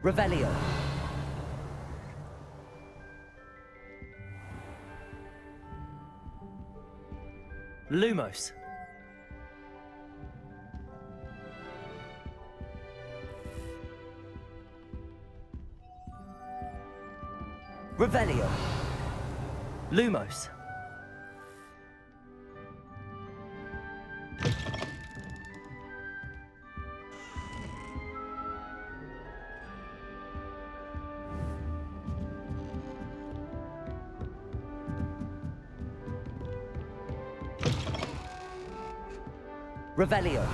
Revelio. Lumos. Revelio. Lumos. Revelio.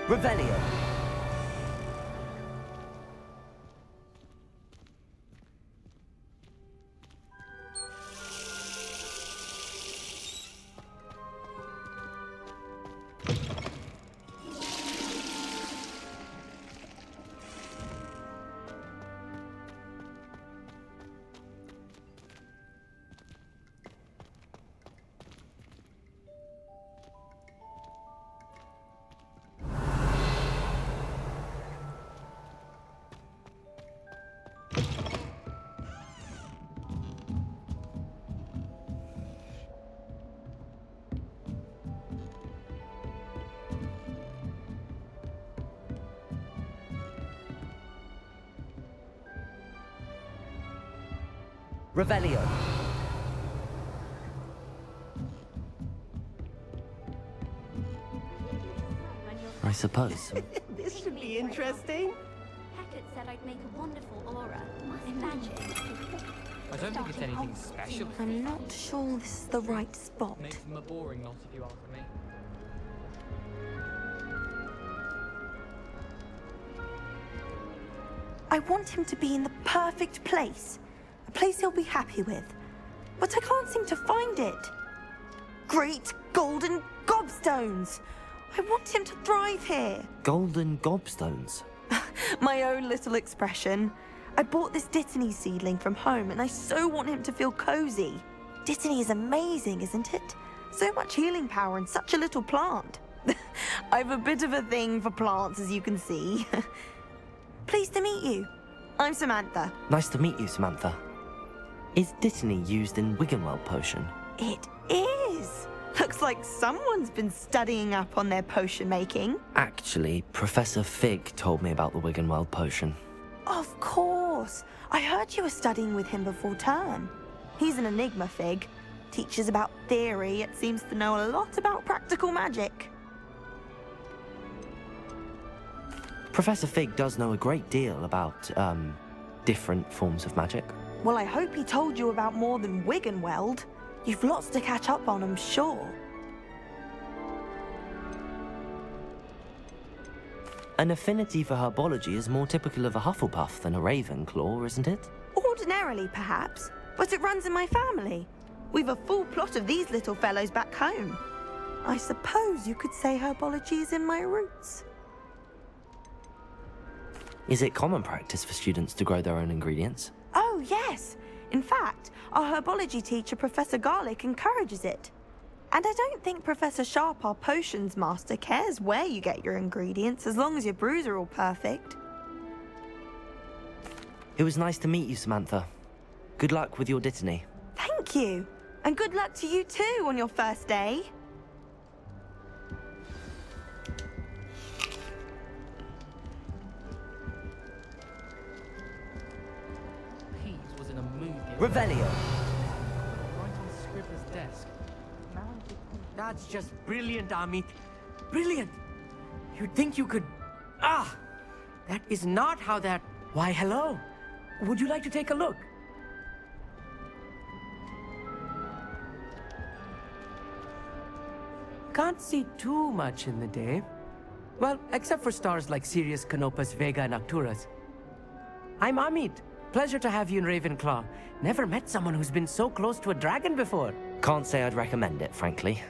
Revelio. Revelio. I suppose. This should be interesting. Hackett said I'd make a wonderful aura. Imagine. I don't think it's anything special. I'm not sure this is the right spot. Makes him a boring lot if you ask me. I want him to be in the perfect place. A place he'll be happy with. But I can't seem to find it. Great golden gobstones! I want him to thrive here. Golden gobstones. My own little expression. I bought this Dittany seedling from home and I so want him to feel cozy. Dittany is amazing, isn't it? So much healing power in such a little plant. I've a bit of a thing for plants, as you can see. Pleased to meet you. I'm Samantha. Nice to meet you, Samantha. Is Dittany used in Wiggenweld potion? It is. Looks like someone's been studying up on their potion making. Actually, Professor Fig told me about the Wiggenweld potion. Of course. I heard you were studying with him before term. He's an enigma, Fig. Teaches about theory, yet seems to know a lot about practical magic. Professor Fig does know a great deal about, different forms of magic. Well, I hope he told you about more than Wiggenweld. You've lots to catch up on, I'm sure. An affinity for herbology is more typical of a Hufflepuff than a Ravenclaw, isn't it? Ordinarily, perhaps, but it runs in my family. We've a full plot of these little fellows back home. I suppose you could say herbology is in my roots. Is it common practice for students to grow their own ingredients? Oh, yes. In fact, our herbology teacher, Professor Garlick, encourages it. And I don't think Professor Sharp, our potions master, cares where you get your ingredients, as long as your brews are all perfect. It was nice to meet you, Samantha. Good luck with your Dittany. Thank you. And good luck to you too on your first day. Peeves was in a mood the other day. Revelio. Right on Scribner's desk. That's just brilliant, Amit. Brilliant! You'd think you could... Ah! That is not how that... Why, hello. would you like to take a look? Can't see too much in the day. Well, except for stars like Sirius, Canopus, Vega, and Arcturus. I'm Amit. Pleasure to have you in Ravenclaw. Never met someone who's been so close to a dragon before. Can't say I'd recommend it, frankly.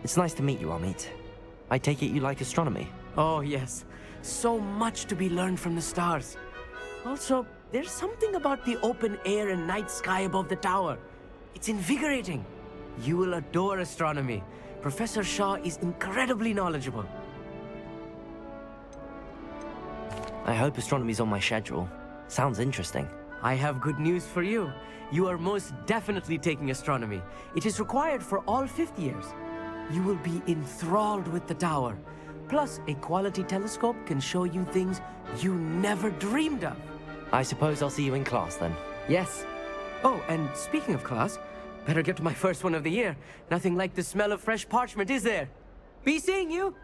It's nice to meet you, Amit. I take it you like astronomy? Oh, yes. So much to be learned from the stars. Also, there's something about the open air and night sky above the tower. It's invigorating. You will adore astronomy. Professor Shaw is incredibly knowledgeable. I hope astronomy's on my schedule. Sounds interesting. I have good news for you. You are most definitely taking astronomy. It is required for all fifth years. You will be enthralled with the tower. Plus, a quality telescope can show you things you never dreamed of. I suppose I'll see you in class then. Yes. Oh, and speaking of class, better get to my first one of the year. Nothing like the smell of fresh parchment, is there? Be seeing you!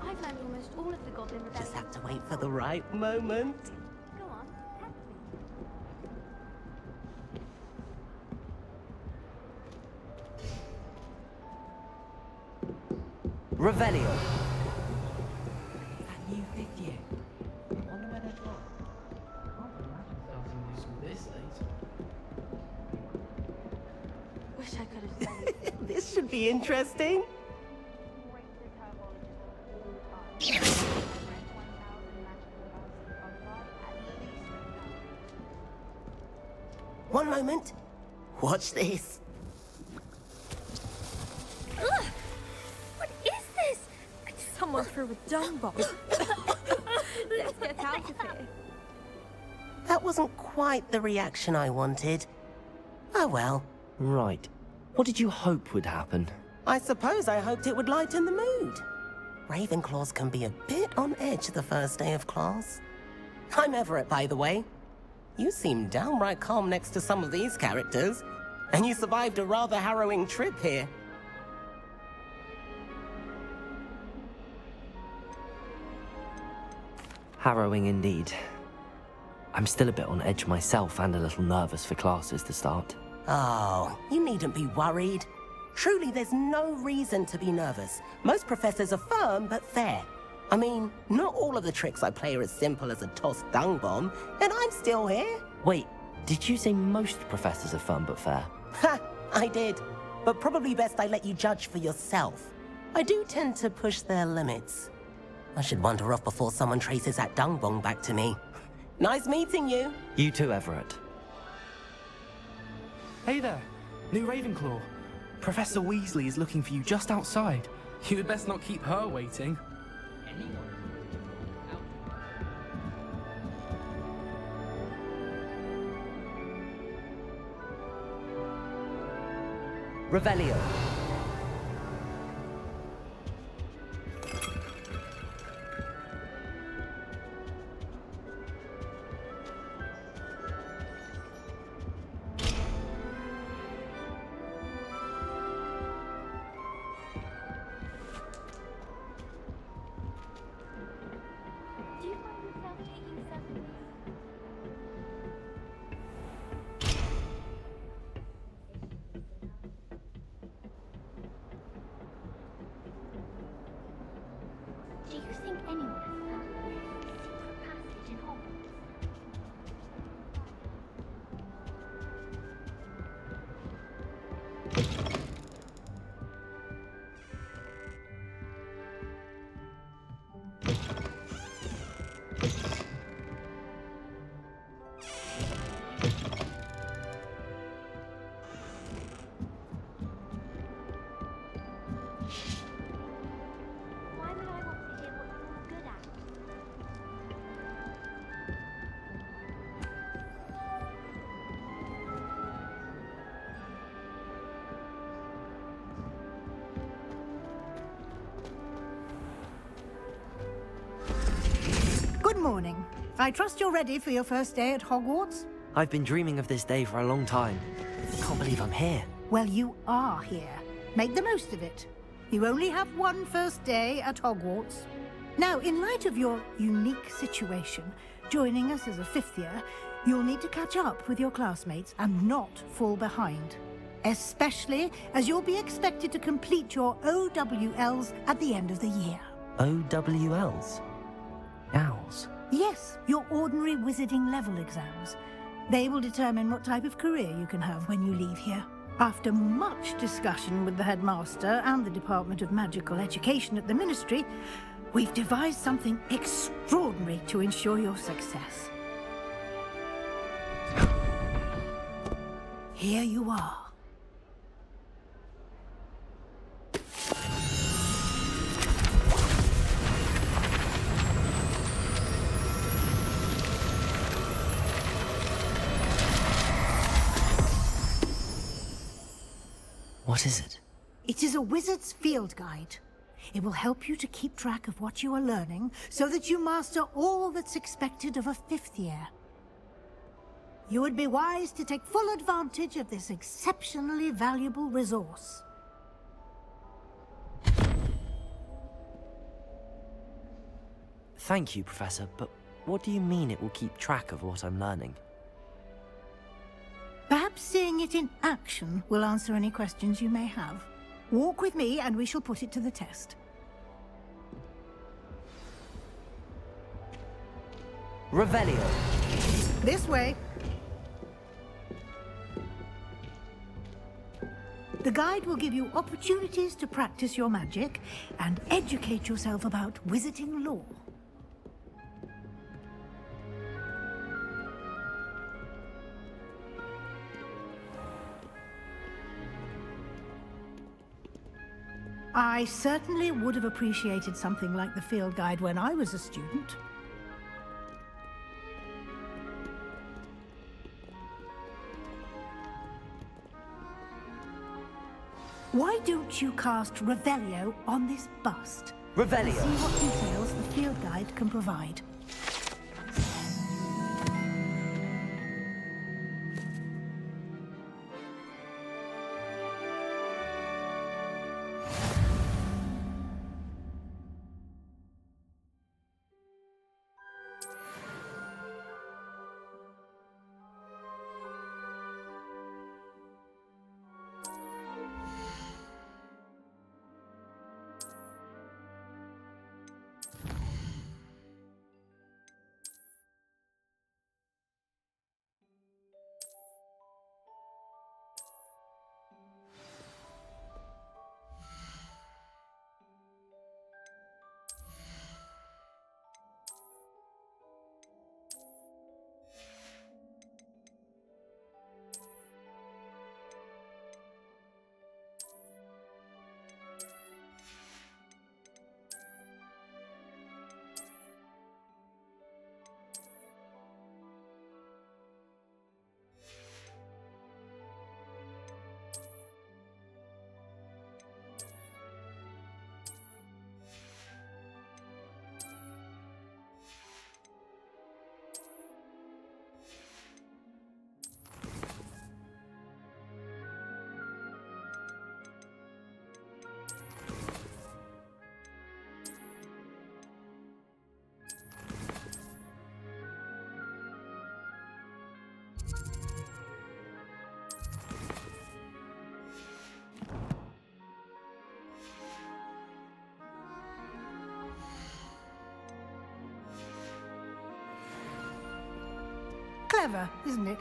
I've learned almost all of the Goblin Rebellion. Just have to wait for the right moment. Go on, tempt me. Revelio. That new fifth year. I wonder where they're from. Can't imagine starting new school this late. Wish I could have stayed. This should be interesting. One moment. Watch this. Ugh! What is this? Someone threw a dung bomb. Let's get out of here. That wasn't quite the reaction I wanted. Oh well. Right. What did you hope would happen? I suppose I hoped it would lighten the mood. Ravenclaws can be a bit on edge the first day of class. I'm Everett, by the way. You seem downright calm next to some of these characters. And you survived a rather harrowing trip here. Harrowing indeed. I'm still a bit on edge myself and a little nervous for classes to start. Oh, you needn't be worried. Truly, there's no reason to be nervous. Most professors are firm but fair. I mean, not all of the tricks I play are as simple as a tossed dung bomb, and I'm still here. Wait, did you say most professors are firm but fair? Ha! I did. But probably best I let you judge for yourself. I do tend to push their limits. I should wander off before someone traces that dung bomb back to me. Nice meeting you. You too, Everett. Hey there, new Ravenclaw. Professor Weasley is looking for you just outside. You had best not keep her waiting. Anyone? Revelio. Do you find yourself taking certain Do you think anyone has found the secret passage in Hogwarts? Why would I want to hear what you're good at? Good morning. I trust you're ready for your first day at Hogwarts? I've been dreaming of this day for a long time. Can't believe I'm here. Well, you are here. Make the most of it. You only have one first day at Hogwarts. Now, in light of your unique situation, joining us as a fifth year, you'll need to catch up with your classmates and not fall behind. Especially as you'll be expected to complete your OWLs at the end of the year. OWLs? Owls? Yes, your ordinary wizarding level exams. They will determine what type of career you can have when you leave here. After much discussion with the headmaster and the Department of Magical Education at the Ministry, we've devised something extraordinary to ensure your success. Here you are. What is it? It is a wizard's field guide. It will help you to keep track of what you are learning so that you master all that's expected of a fifth year. You would be wise to take full advantage of this exceptionally valuable resource. Thank you, Professor, but what do you mean it will keep track of what I'm learning? Perhaps seeing it in action will answer any questions you may have. Walk with me and we shall put it to the test. Revelio. This way. The guide will give you opportunities to practice your magic and educate yourself about wizarding lore. I certainly would have appreciated something like the field guide when I was a student. Why don't you cast Revelio on this bust? Revelio. And see what details the field guide can provide. Clever, isn't it?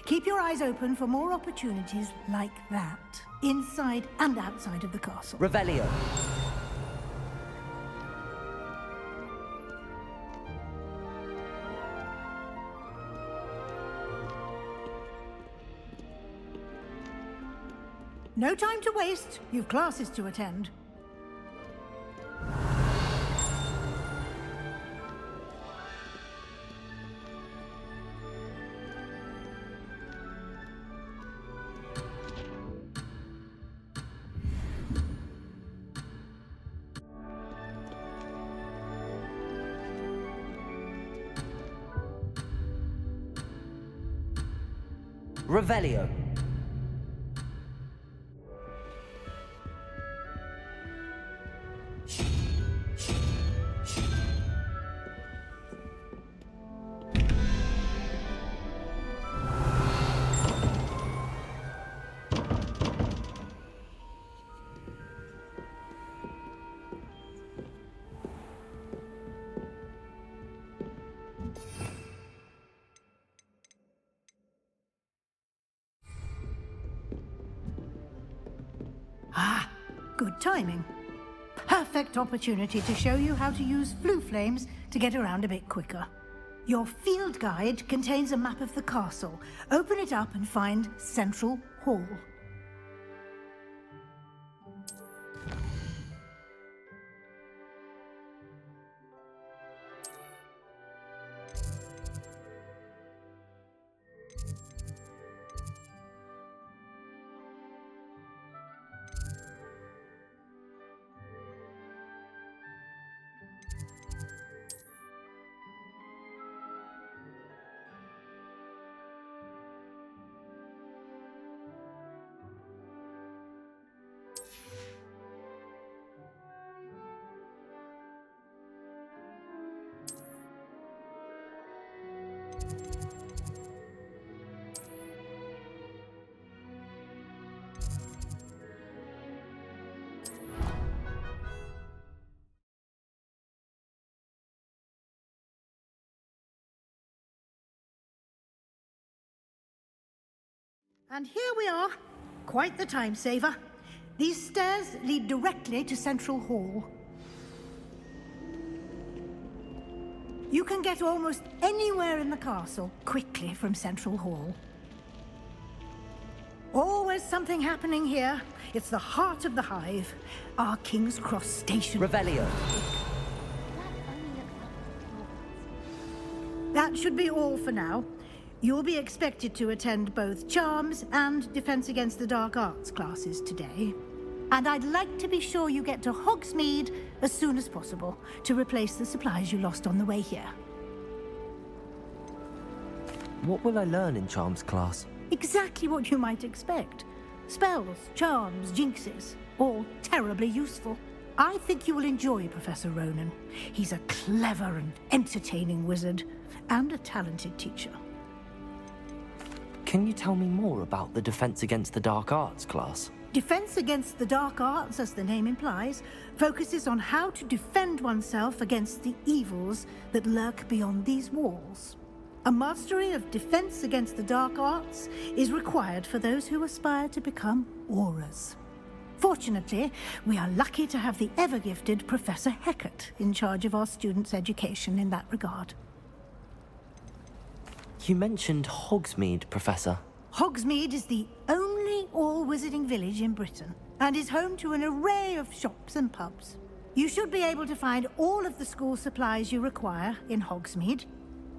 Keep your eyes open for more opportunities like that, inside and outside of the castle. Revelio. No time to waste. You've classes to attend. Revelio. Ah, good timing. Perfect opportunity to show you how to use flue flames to get around a bit quicker. Your field guide contains a map of the castle. Open it up and find Central Hall. And here we are. Quite the time saver. These stairs lead directly to Central Hall. You can get almost anywhere in the castle quickly from Central Hall. Always something happening here. It's the heart of the hive, our King's Cross station. Revelio. That should be all for now. You'll be expected to attend both Charms and Defense Against the Dark Arts classes today. And I'd like to be sure you get to Hogsmeade as soon as possible to replace the supplies you lost on the way here. What will I learn in Charms class? Exactly what you might expect. Spells, charms, jinxes, all terribly useful. I think you will enjoy Professor Ronan. He's a clever and entertaining wizard, and a talented teacher. Can you tell me more about the Defense Against the Dark Arts class? Defense Against the Dark Arts, as the name implies, focuses on how to defend oneself against the evils that lurk beyond these walls. A mastery of Defense Against the Dark Arts is required for those who aspire to become auras. Fortunately, we are lucky to have the ever-gifted Professor Hecat in charge of our students' education in that regard. You mentioned Hogsmeade, Professor. Hogsmeade is the only all-wizarding village in Britain and is home to an array of shops and pubs. You should be able to find all of the school supplies you require in Hogsmeade.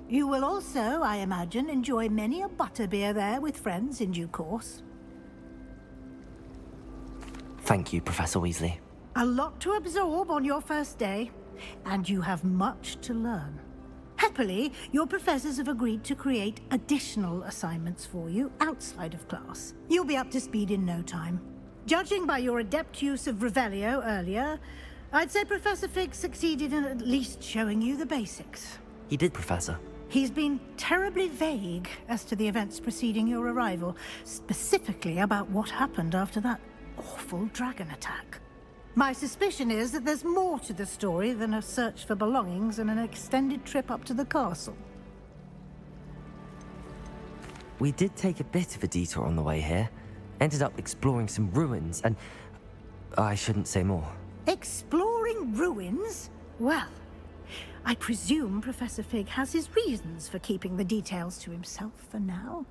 You will also, I imagine, enjoy many a butterbeer there with friends in due course. Thank you, Professor Weasley. A lot to absorb on your first day, and you have much to learn. Happily, your professors have agreed to create additional assignments for you outside of class. You'll be up to speed in no time. Judging by your adept use of Revelio earlier, I'd say Professor Fig succeeded in at least showing you the basics. He did, Professor. He's been terribly vague as to the events preceding your arrival, specifically about what happened after that awful dragon attack. My suspicion is that there's more to the story than a search for belongings and an extended trip up to the castle. We did take a bit of a detour on the way here. Ended up exploring some ruins and... I shouldn't say more. Exploring ruins? Well, I presume Professor Fig has his reasons for keeping the details to himself for now.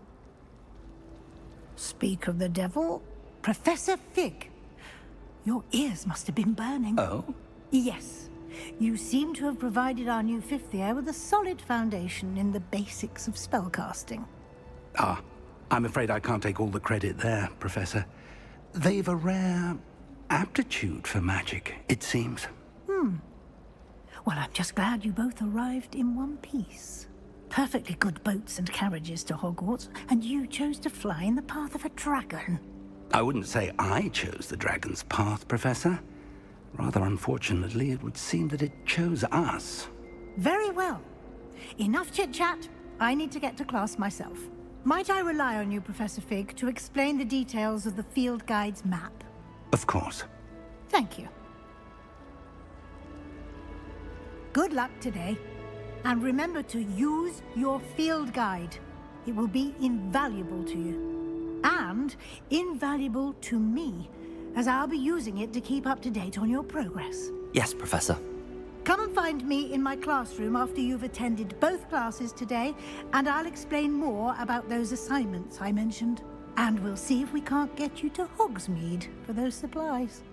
Speak of the devil, Professor Fig. Your ears must have been burning. Oh? Yes. You seem to have provided our new fifth year with a solid foundation in the basics of spellcasting. Ah, I'm afraid I can't take all the credit there, Professor. They've a rare aptitude for magic, it seems. Well, I'm just glad you both arrived in one piece. Perfectly good boats and carriages to Hogwarts, and you chose to fly in the path of a dragon. I wouldn't say I chose the dragon's path, Professor. Rather unfortunately, it would seem that it chose us. Very well. Enough chit-chat. I need to get to class myself. Might I rely on you, Professor Fig, to explain the details of the field guide's map? Of course. Thank you. Good luck today. And remember to use your field guide. It will be invaluable to you. And invaluable to me, as I'll be using it to keep up to date on your progress. Yes, Professor. Come and find me in my classroom after you've attended both classes today, and I'll explain more about those assignments I mentioned. And we'll see if we can't get you to Hogsmeade for those supplies.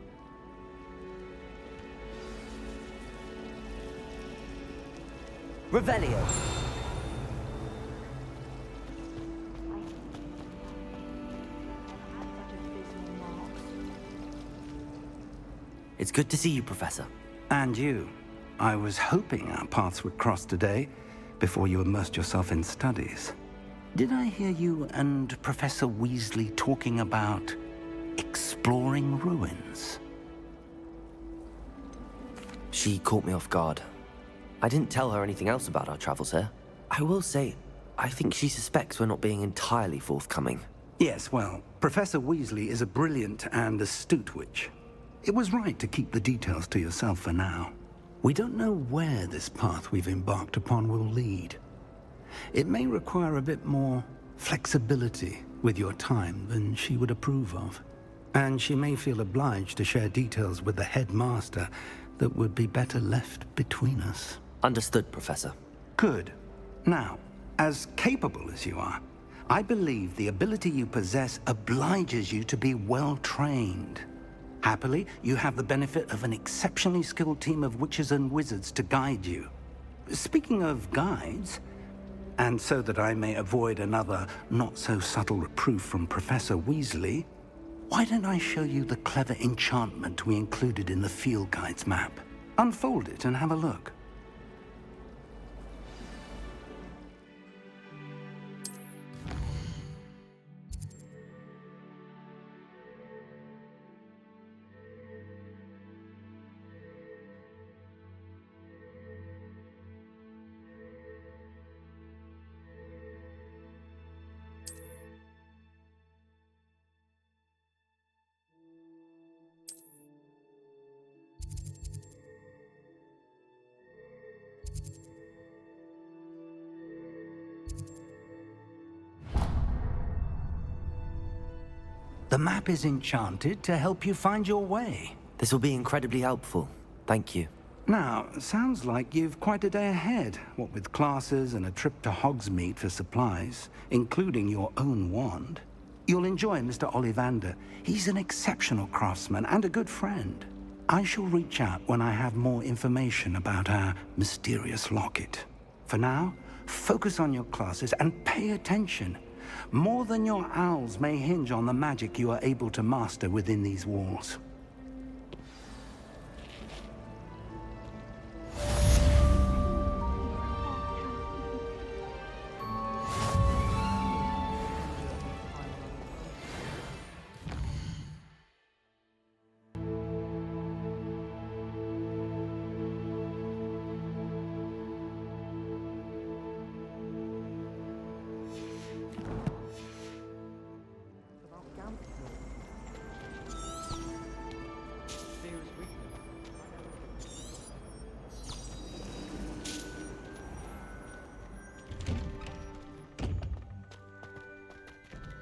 Revelio. It's good to see you, Professor. And you. I was hoping our paths would cross today, before you immersed yourself in studies. Did I hear you and Professor Weasley talking about exploring ruins? She caught me off guard. I didn't tell her anything else about our travels here. I will say, I think she suspects we're not being entirely forthcoming. Yes, well, Professor Weasley is a brilliant and astute witch. It was right to keep the details to yourself for now. We don't know where this path we've embarked upon will lead. It may require a bit more flexibility with your time than she would approve of. And she may feel obliged to share details with the headmaster that would be better left between us. Understood, Professor. Good. Now, as capable as you are, I believe the ability you possess obliges you to be well-trained. Happily, you have the benefit of an exceptionally skilled team of witches and wizards to guide you. Speaking of guides, and so that I may avoid another not-so-subtle reproof from Professor Weasley, why don't I show you the clever enchantment we included in the field guide's map? Unfold it and have a look. The map is enchanted to help you find your way. This will be incredibly helpful. Thank you. Now, sounds like you've quite a day ahead, what with classes and a trip to Hogsmeade for supplies, including your own wand. You'll enjoy Mr. Ollivander. He's an exceptional craftsman and a good friend. I shall reach out when I have more information about our mysterious locket. For now, focus on your classes and pay attention. More than your owls may hinge on the magic you are able to master within these walls.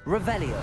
Revelio.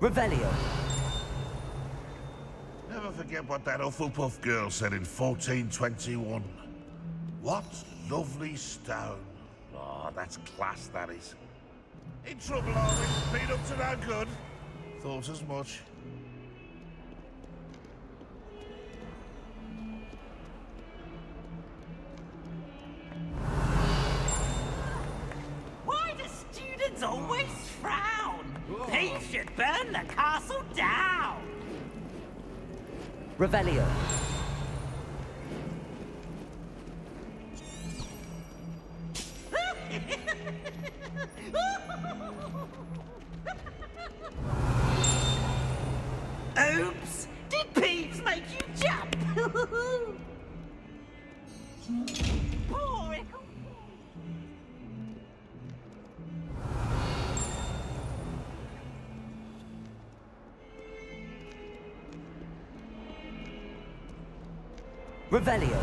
Revelio. Never forget what that Hufflepuff girl said in 1421. What lovely stone. Oh, that's class, that is. In trouble, are we? Been up to no good. Thought as much. Why do students always frown? They should burn the castle down. Revelio. Oops! Did Peeves make you jump? Boring. Revelio.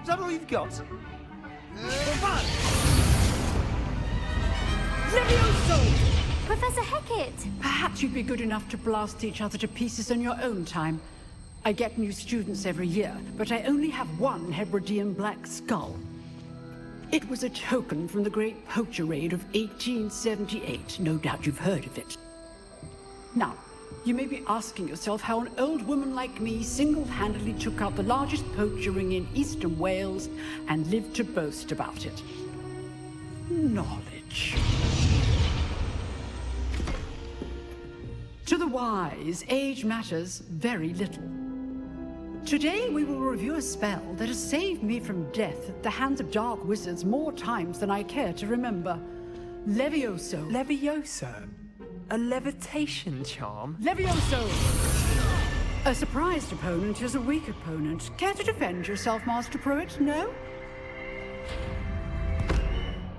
Is that all you've got? Professor Hecat! Perhaps you'd be good enough to blast each other to pieces on your own time. I get new students every year, but I only have one Hebridean black skull. It was a token from the Great Poacher Raid of 1878. No doubt you've heard of it. Now, you may be asking yourself how an old woman like me single-handedly took out the largest poacher ring in eastern Wales and lived to boast about it. Knowledge. To the wise, age matters very little. Today we will review a spell that has saved me from death at the hands of dark wizards more times than I care to remember. Levioso. Levioso? A levitation charm? Levioso! A surprised opponent is a weak opponent. Care to defend yourself, Master Pruitt? No?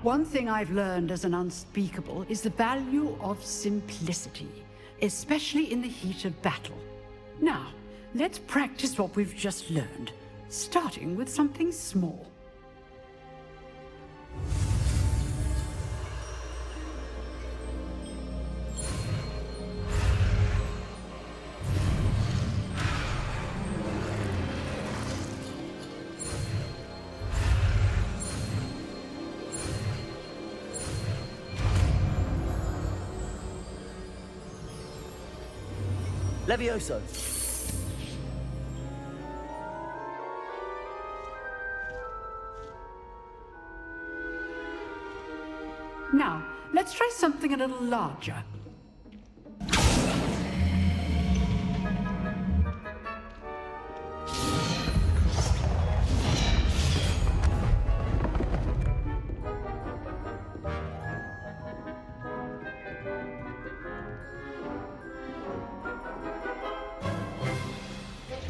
One thing I've learned as an unspeakable is the value of simplicity, especially in the heat of battle. Now, let's practice what we've just learned, starting with something small. Levioso. Now, let's try something a little larger.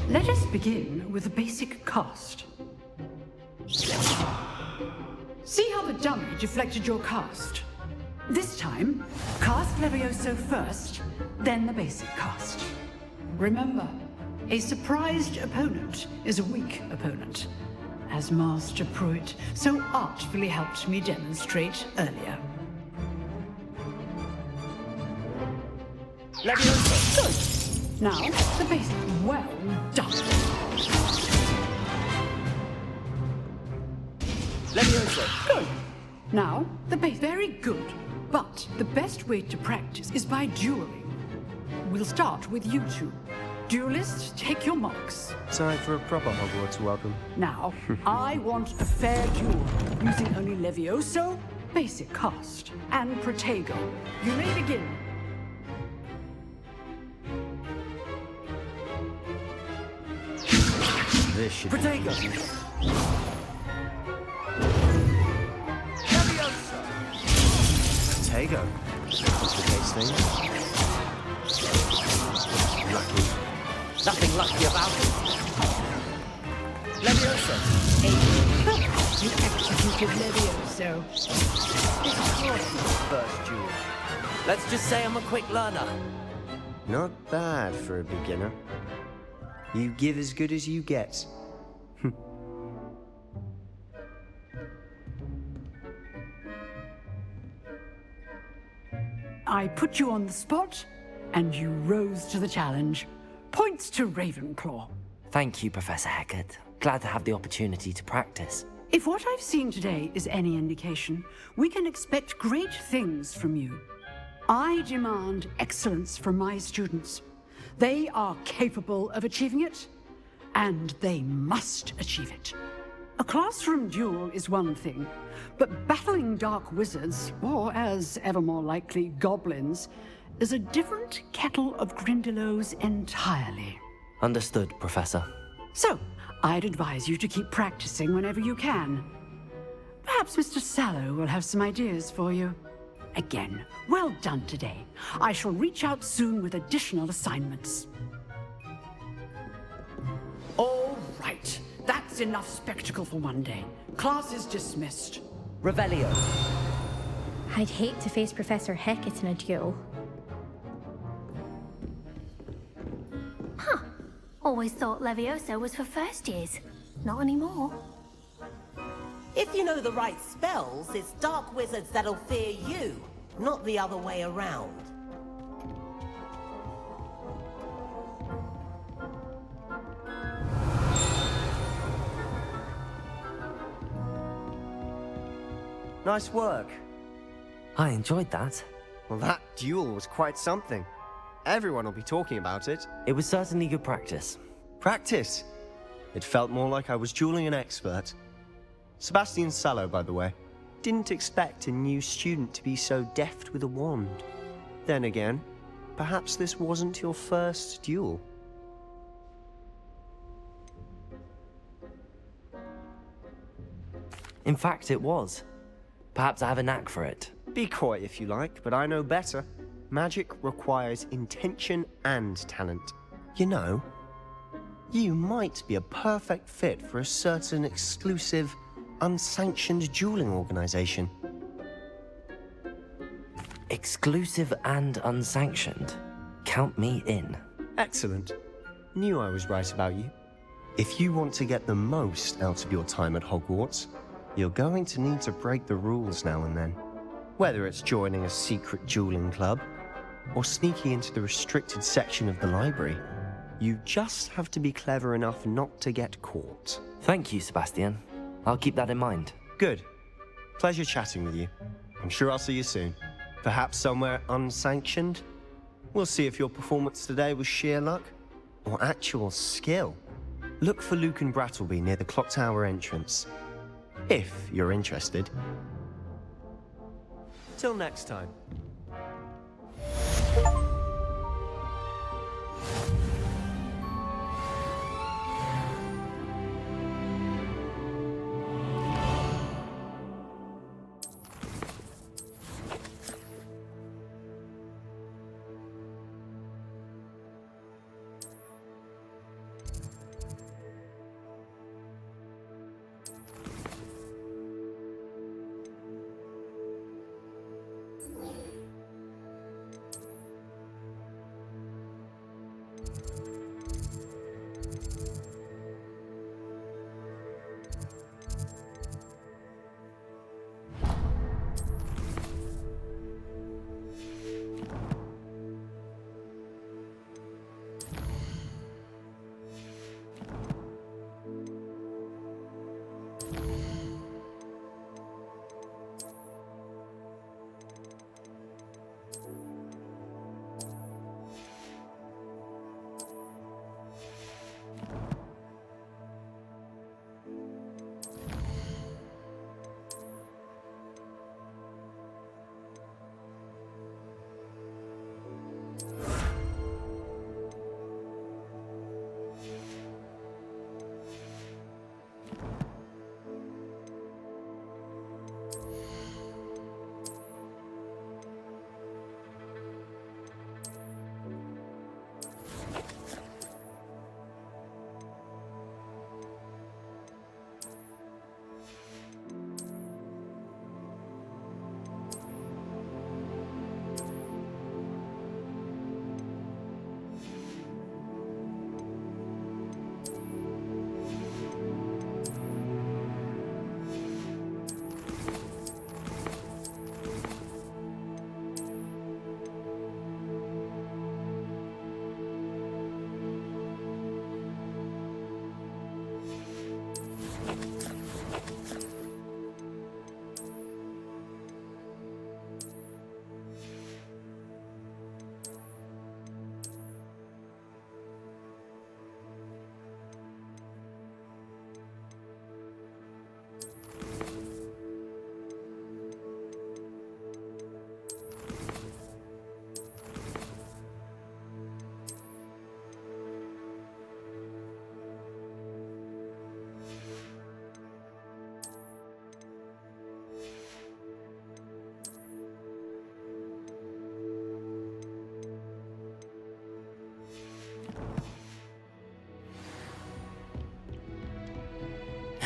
Let us begin with the basic cast. See how the dummy deflected your cast? This time, cast Levioso first, then the basic cast. Remember, a surprised opponent is a weak opponent, as Master Pruitt so artfully helped me demonstrate earlier. Levioso. Good. Now, the basic. Well done. Levioso. Good. Now, the base. Very good. But the best way to practice is by dueling. We'll start with you two. Duelists, take your marks. Time for a proper Hogwarts welcome. Now, I want a fair duel, using only Levioso, basic cast, and Protego. You may begin. This should Protego. be easy. Levioso. Protego. Complicates things. Lucky. Nothing lucky about it. Levioso. You executed Levioso. First duel. Let's just say I'm a quick learner. Not bad for a beginner. You give as good as you get. I put you on the spot, and you rose to the challenge. Points to Ravenclaw. Thank you, Professor Hecat. Glad to have the opportunity to practice. If what I've seen today is any indication, we can expect great things from you. I demand excellence from my students. They are capable of achieving it, and they must achieve it. A classroom duel is one thing, but battling dark wizards, or as ever more likely, goblins, is a different kettle of Grindylows entirely. Understood, Professor. So, I'd advise you to keep practicing whenever you can. Perhaps Mr. Sallow will have some ideas for you. Again, well done today. I shall reach out soon with additional assignments. All right. That's enough spectacle for one day. Class is dismissed. Revelio. I'd hate to face Professor Hecat in a duel. Huh. Always thought Leviosa was for first years. Not anymore. If you know the right spells, it's dark wizards that'll fear you, not the other way around. Nice work. I enjoyed that. Well, that duel was quite something. Everyone will be talking about it. It was certainly good practice. Practice? It felt more like I was dueling an expert. Sebastian Sallow, by the way. Didn't expect a new student to be so deft with a wand. Then again, perhaps this wasn't your first duel. In fact, it was. Perhaps I have a knack for it. Be coy if you like, but I know better. Magic requires intention and talent. You know, you might be a perfect fit for a certain exclusive, unsanctioned dueling organization. Exclusive and unsanctioned? Count me in. Excellent. Knew I was right about you. If you want to get the most out of your time at Hogwarts, you're going to need to break the rules now and then. Whether it's joining a secret dueling club, or sneaking into the restricted section of the library, you just have to be clever enough not to get caught. Thank you, Sebastian. I'll keep that in mind. Good. Pleasure chatting with you. I'm sure I'll see you soon. Perhaps somewhere unsanctioned? We'll see if your performance today was sheer luck, or actual skill. Look for Luke and Brattleby near the clock tower entrance. If you're interested. Till next time.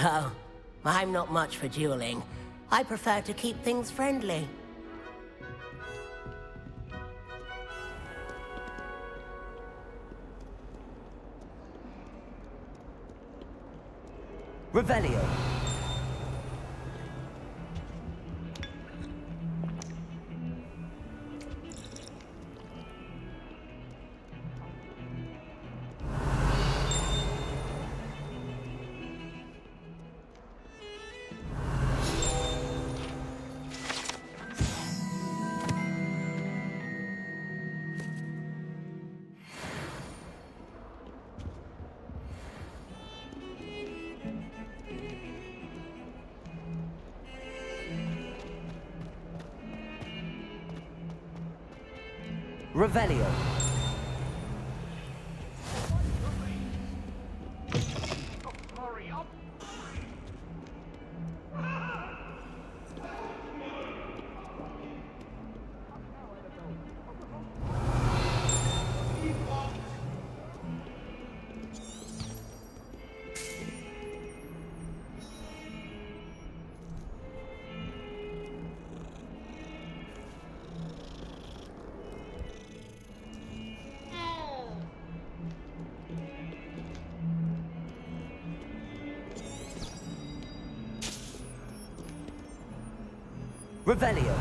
Oh, I'm not much for dueling. I prefer to keep things friendly. Revelio. Revelio. Hurry up! Revelio.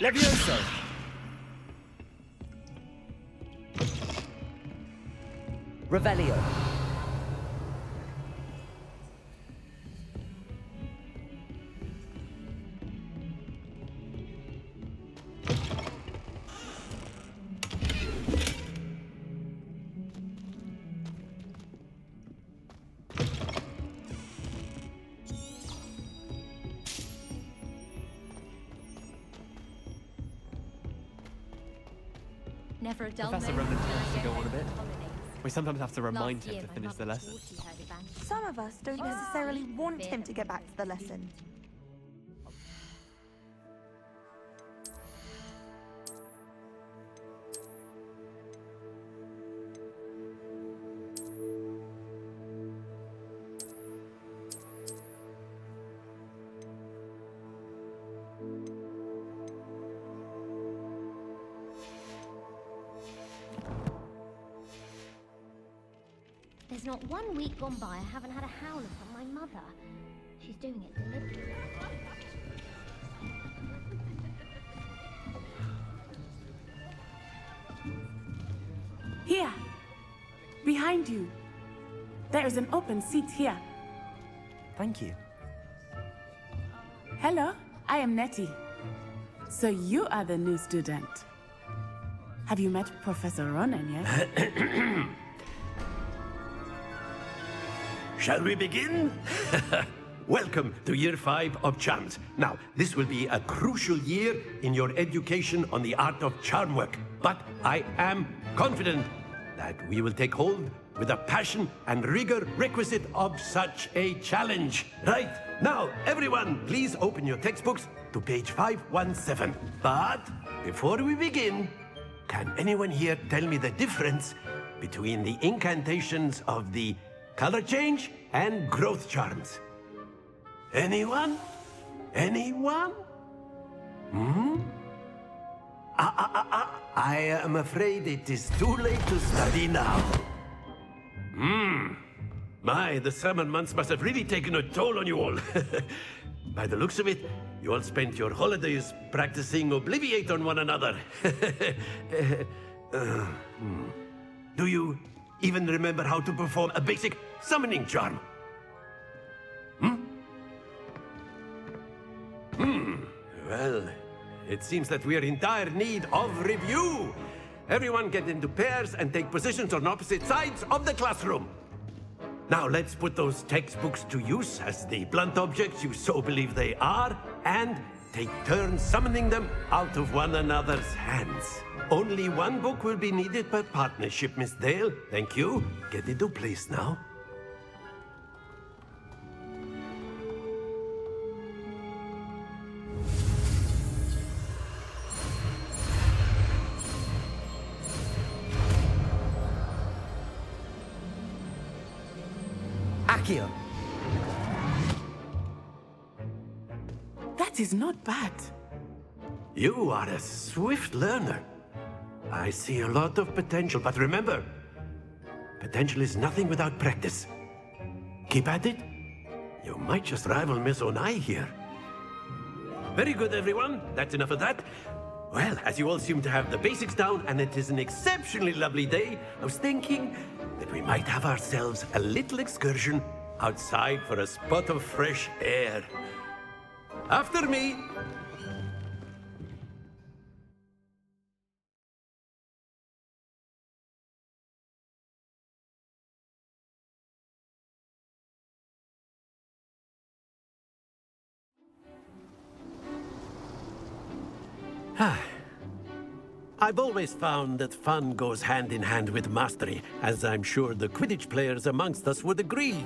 Levioso. Revelio. Never a dull Professor moment Roman when tends I to go go on a home bit. for holidays. We sometimes have to remind Last him year, to my finish the mother lesson. taught he heard advantage. Some of us don't necessarily want him to get back to the lesson. There's not 1 week gone by I haven't had a howler from my mother. She's doing it deliberately. Here, behind you. There is an open seat here. Thank you. Hello, I am Nettie. So you are the new student. Have you met Professor Ronan yet? Shall we begin? Welcome to Year 5 of Charms. Now, this will be a crucial year in your education on the art of charm work. But I am confident that we will take hold with the passion and rigor requisite of such a challenge. Right, now, everyone, please open your textbooks to page 517. But before we begin, can anyone here tell me the difference between the incantations of the color change and growth charms? Anyone? Anyone? I am afraid it is too late to study now. My, the summer months must have really taken a toll on you all. By the looks of it, you all spent your holidays practicing Obliviate on one another. Do you even remember how to perform a basic summoning charm? Well, it seems that we are in dire need of review. everyone get into pairs and take positions on opposite sides of the classroom. Now let's put those textbooks to use as the blunt objects you so believe they are, and take turns summoning them out of one another's hands. Only one book will be needed per partnership, Miss Dale. Thank you. Get into place now. Accio! That is not bad. You are a swift learner. I see a lot of potential, but remember, potential is nothing without practice. Keep at it. You might just rival Miss Onai here. Very good, everyone. That's enough of that. Well, as you all seem to have the basics down, and it is an exceptionally lovely day, I was thinking that we might have ourselves a little excursion outside for a spot of fresh air. After me. I've always found that fun goes hand in hand with mastery, as I'm sure the Quidditch players amongst us would agree.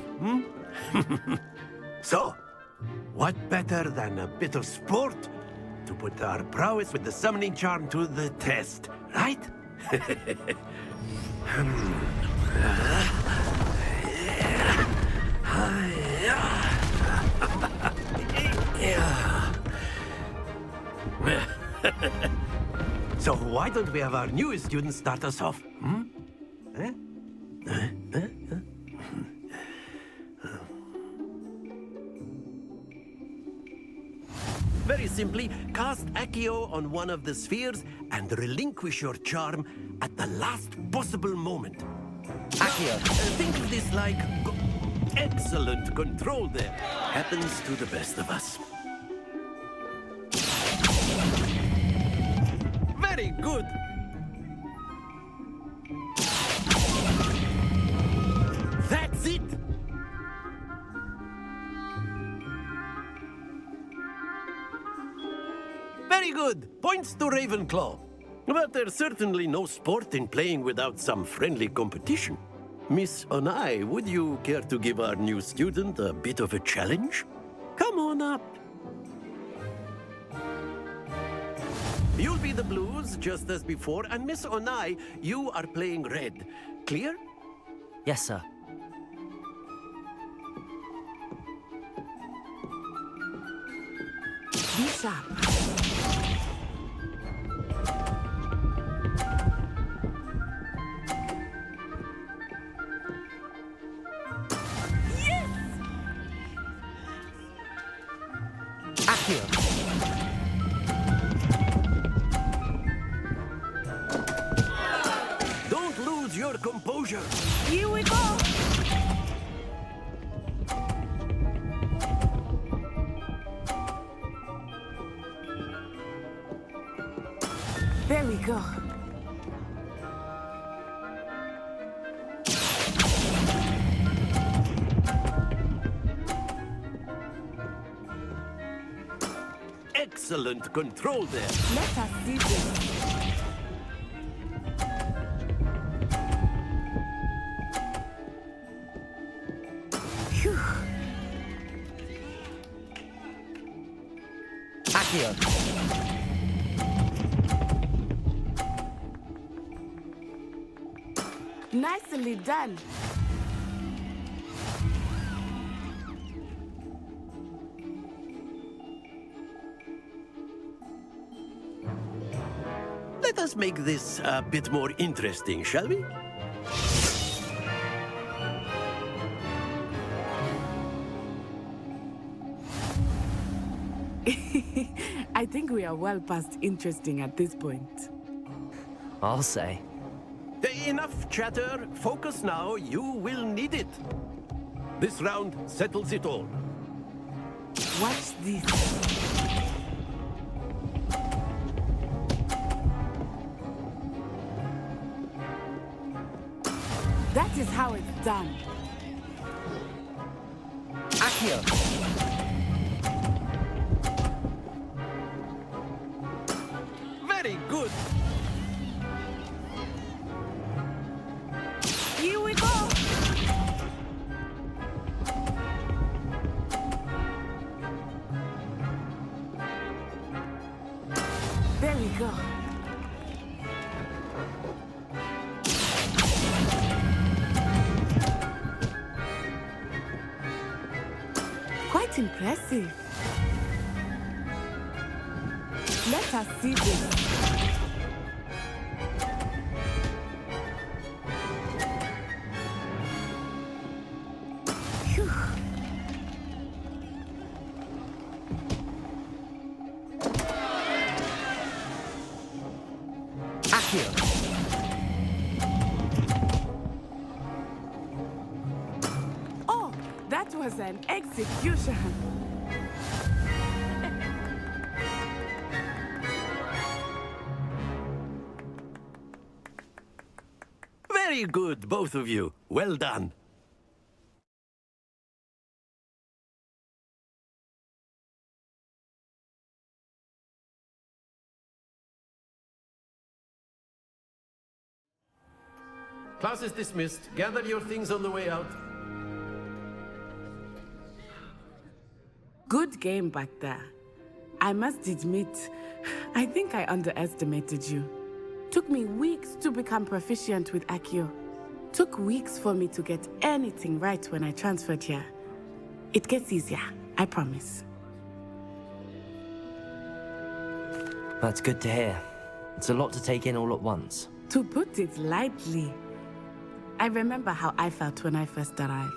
So, what better than a bit of sport to put our prowess with the summoning charm to the test, right? So why don't we have our newest student start us off? Very simply, cast Accio on one of the spheres and relinquish your charm at the last possible moment. Accio, think of this like excellent control there. Happens to the best of us. Very good. That's it. Very good. Points to Ravenclaw. But there's certainly no sport in playing without some friendly competition. Miss Onai, would you care to give our new student a bit of a challenge? Come on up. You'll be the blues, just as before, and Miss Onai, you are playing red. Clear? Yes, sir. Be sharp. Accio! Don't lose your composure. Here we go. There we go. Excellent control there. Let us see this. Phew. Accio! Nicely done. Let us make this a bit more interesting, shall we? I think we are well past interesting at this point. I'll say. Enough chatter. Focus now. You will need it. This round settles it all. Watch this. That is how it's done. Accio! Very good. Here we go. There we go. Quite impressive. Let us see this. Phew. Accio! Oh, that was an execution. Very good, both of you. Well done. Class is dismissed. Gather your things on the way out. Good game back there. I must admit, I think I underestimated you. Took me weeks to become proficient with Accio. Took weeks for me to get anything right when I transferred here. It gets easier, I promise. That's good to hear. It's a lot to take in all at once. To put it lightly, I remember how I felt when I first arrived.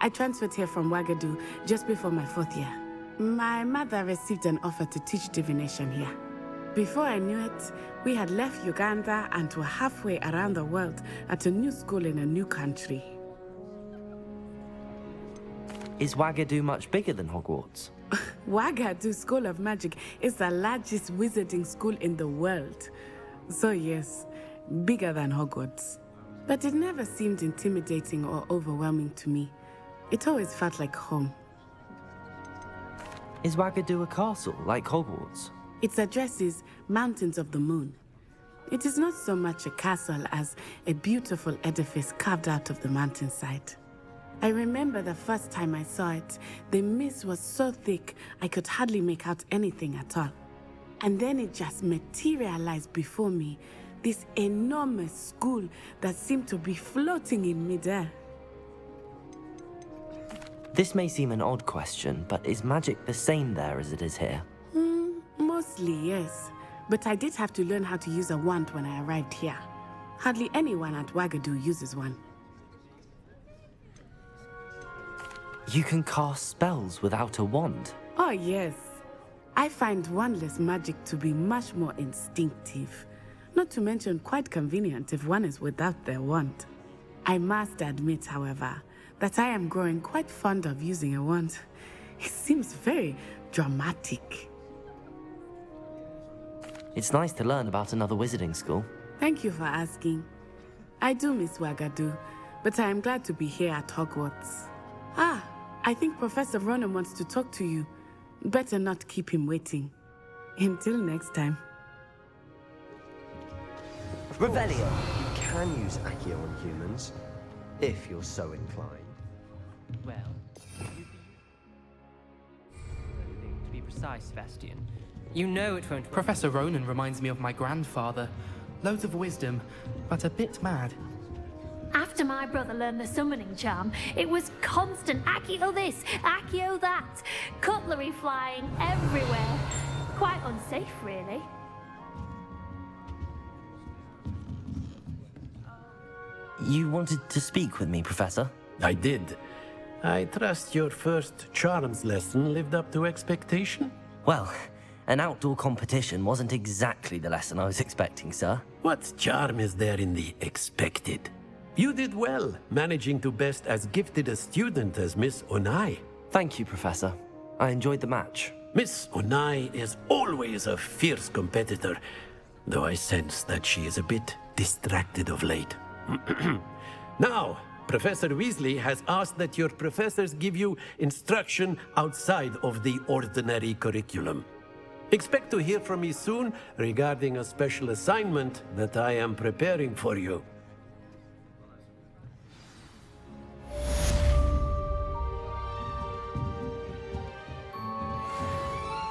I transferred here from Wagadu just before my 4th year. My mother received an offer to teach divination here. Before I knew it, we had left Uganda and were halfway around the world at a new school in a new country. Is Wagadu much bigger than Hogwarts? Wagadu School of Magic is the largest wizarding school in the world. So yes, bigger than Hogwarts. But it never seemed intimidating or overwhelming to me. It always felt like home. Is Wagadu a castle, like Hogwarts? Its address is Mountains of the Moon. It is not so much a castle as a beautiful edifice carved out of the mountainside. I remember the first time I saw it, the mist was so thick I could hardly make out anything at all. And then it just materialized before me, this enormous school that seemed to be floating in midair. This may seem an odd question, but is magic the same there as it is here? Mostly, yes. But I did have to learn how to use a wand when I arrived here. Hardly anyone at Wagadu uses one. You can cast spells without a wand? Oh, yes. I find wandless magic to be much more instinctive. Not to mention quite convenient if one is without their wand. I must admit, however, that I am growing quite fond of using a wand. It seems very dramatic. It's nice to learn about another wizarding school. Thank you for asking. I do miss Wagadu, but I am glad to be here at Hogwarts. Ah, I think Professor Ronan wants to talk to you. Better not keep him waiting. Until next time. Revelio! You can use Accio on humans, if you're so inclined. Well, to be precise, Sebastian. You know it won't. Professor Ronan reminds me of my grandfather. Loads of wisdom, but a bit mad. After my brother learned the summoning charm, it was constant Accio this, Accio that, cutlery flying everywhere. Quite unsafe, really. You wanted to speak with me, Professor? I did. I trust your first charms lesson lived up to expectation? Well, an outdoor competition wasn't exactly the lesson I was expecting, sir. What charm is there in the expected? You did well, managing to best as gifted a student as Miss Onai. Thank you, Professor. I enjoyed the match. Miss Onai is always a fierce competitor, though I sense that she is a bit distracted of late. Now, Professor Weasley has asked that your professors give you instruction outside of the ordinary curriculum. Expect to hear from me soon regarding a special assignment that I am preparing for you.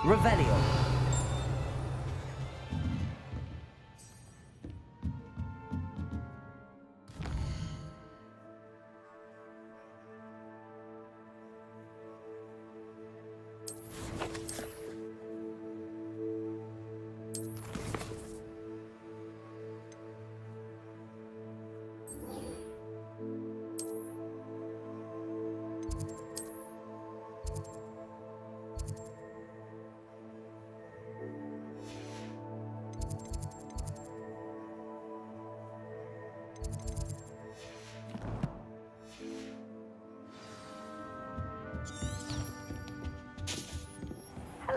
Revelio.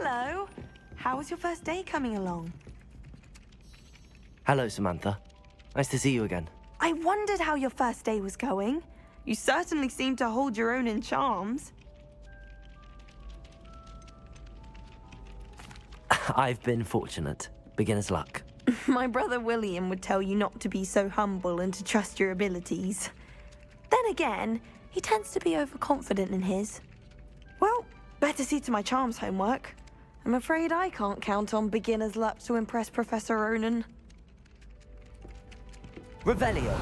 Hello. How was your first day coming along? Hello, Samantha. Nice to see you again. I wondered how your first day was going. You certainly seem to hold your own in charms. I've been fortunate. Beginner's luck. My brother William would tell you not to be so humble and to trust your abilities. Then again, he tends to be overconfident in his. Well, better see to my charms homework. I'm afraid I can't count on beginner's luck to impress Professor Ronan. Revelio.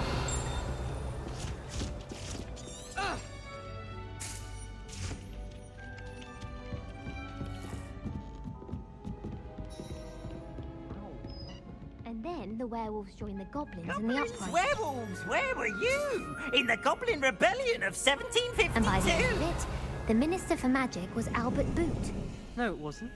And then the werewolves joined the goblins in the Goblins, uprising. werewolves, where were you? In the Goblin Rebellion of 1752? And by the end of it, the Minister for Magic was Albert Boot. No, it wasn't.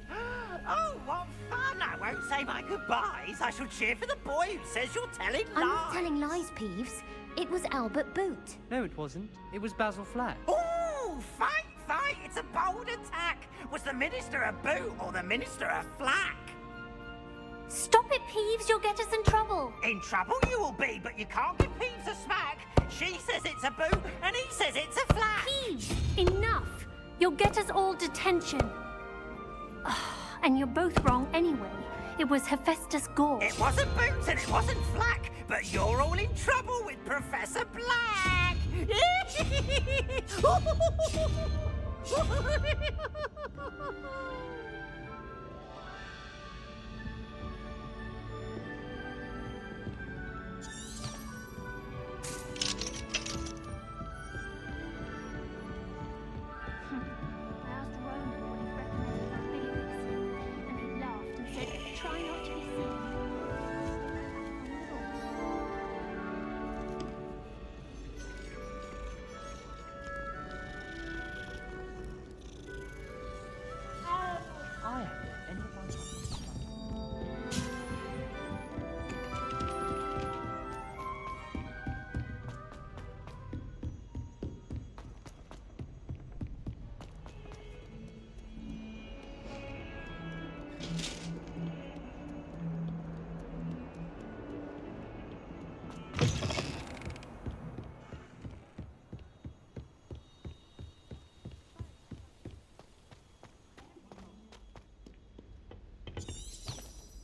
Oh, what fun! I won't say my goodbyes. I shall cheer for the boy who says you're telling lies. I'm not telling lies, Peeves. It was Albert Boot. No, it wasn't. It was Basil Flack. Ooh, fight, fight! It's a bold attack. Was the Minister a boot or the Minister a flack? Stop it, Peeves. You'll get us in trouble. In trouble you will be, but you can't give Peeves a smack. She says it's a boot, and he says it's a flack. Peeves, enough. You'll get us all detention. And you're both wrong anyway. It was Hephaestus Gorge. It wasn't Boots and it wasn't Flack, but you're all in trouble with Professor Black.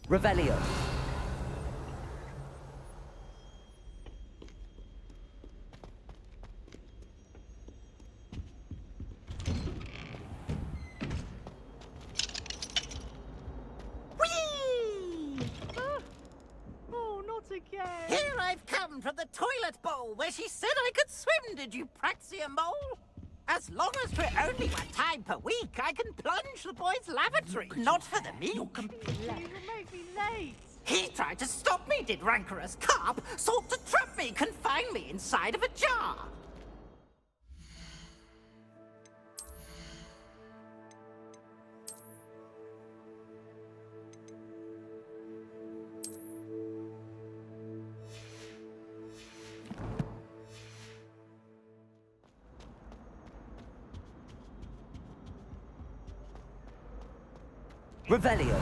Revelio. Oh, not again. Here I've come from the toilet bowl where she said I could swim, did you Praxia mole? As long as we're only one time per week, I can plunge the boy's lavatory, not for the meek. You make me late. He tried to stop me, did rancorous carp, sought to trap me, confine me inside of a jar. Revelio.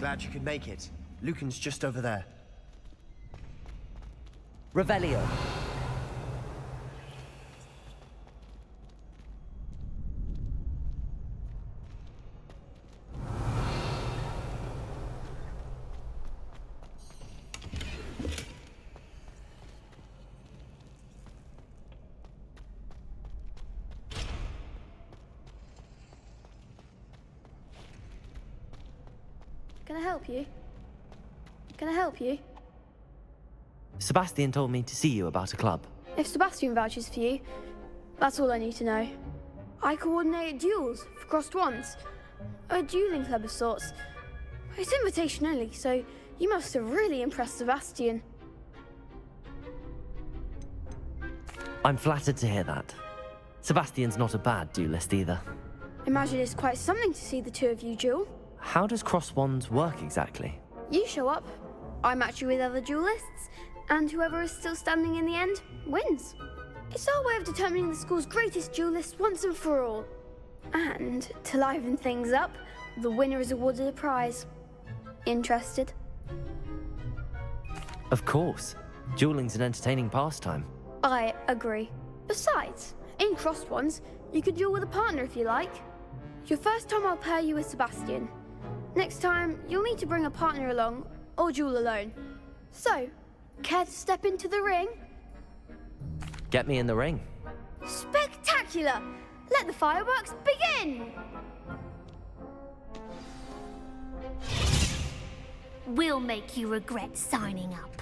glad you could make it. Lucan's just over there. Revelio. Can I help you? Can I help you? Sebastian told me to see you about a club. If Sebastian vouches for you, that's all I need to know. I coordinate duels for crossed ones. A dueling club of sorts. It's invitation only, so you must have really impressed Sebastian. I'm flattered to hear that. Sebastian's not a bad duelist either. Imagine it's quite something to see the two of you duel. How does cross wands work exactly? You show up, I match you with other duelists, and whoever is still standing in the end wins. It's our way of determining the school's greatest duelist once and for all. And to liven things up, the winner is awarded a prize. Interested? Of course. Dueling's an entertaining pastime. I agree. Besides, in crossed ones, you could duel with a partner if you like. Your first time I'll pair you with Sebastian. Next time, you'll need to bring a partner along, or duel alone. So, care to step into the ring? Get me in the ring. Spectacular! Let the fireworks begin! We'll make you regret signing up.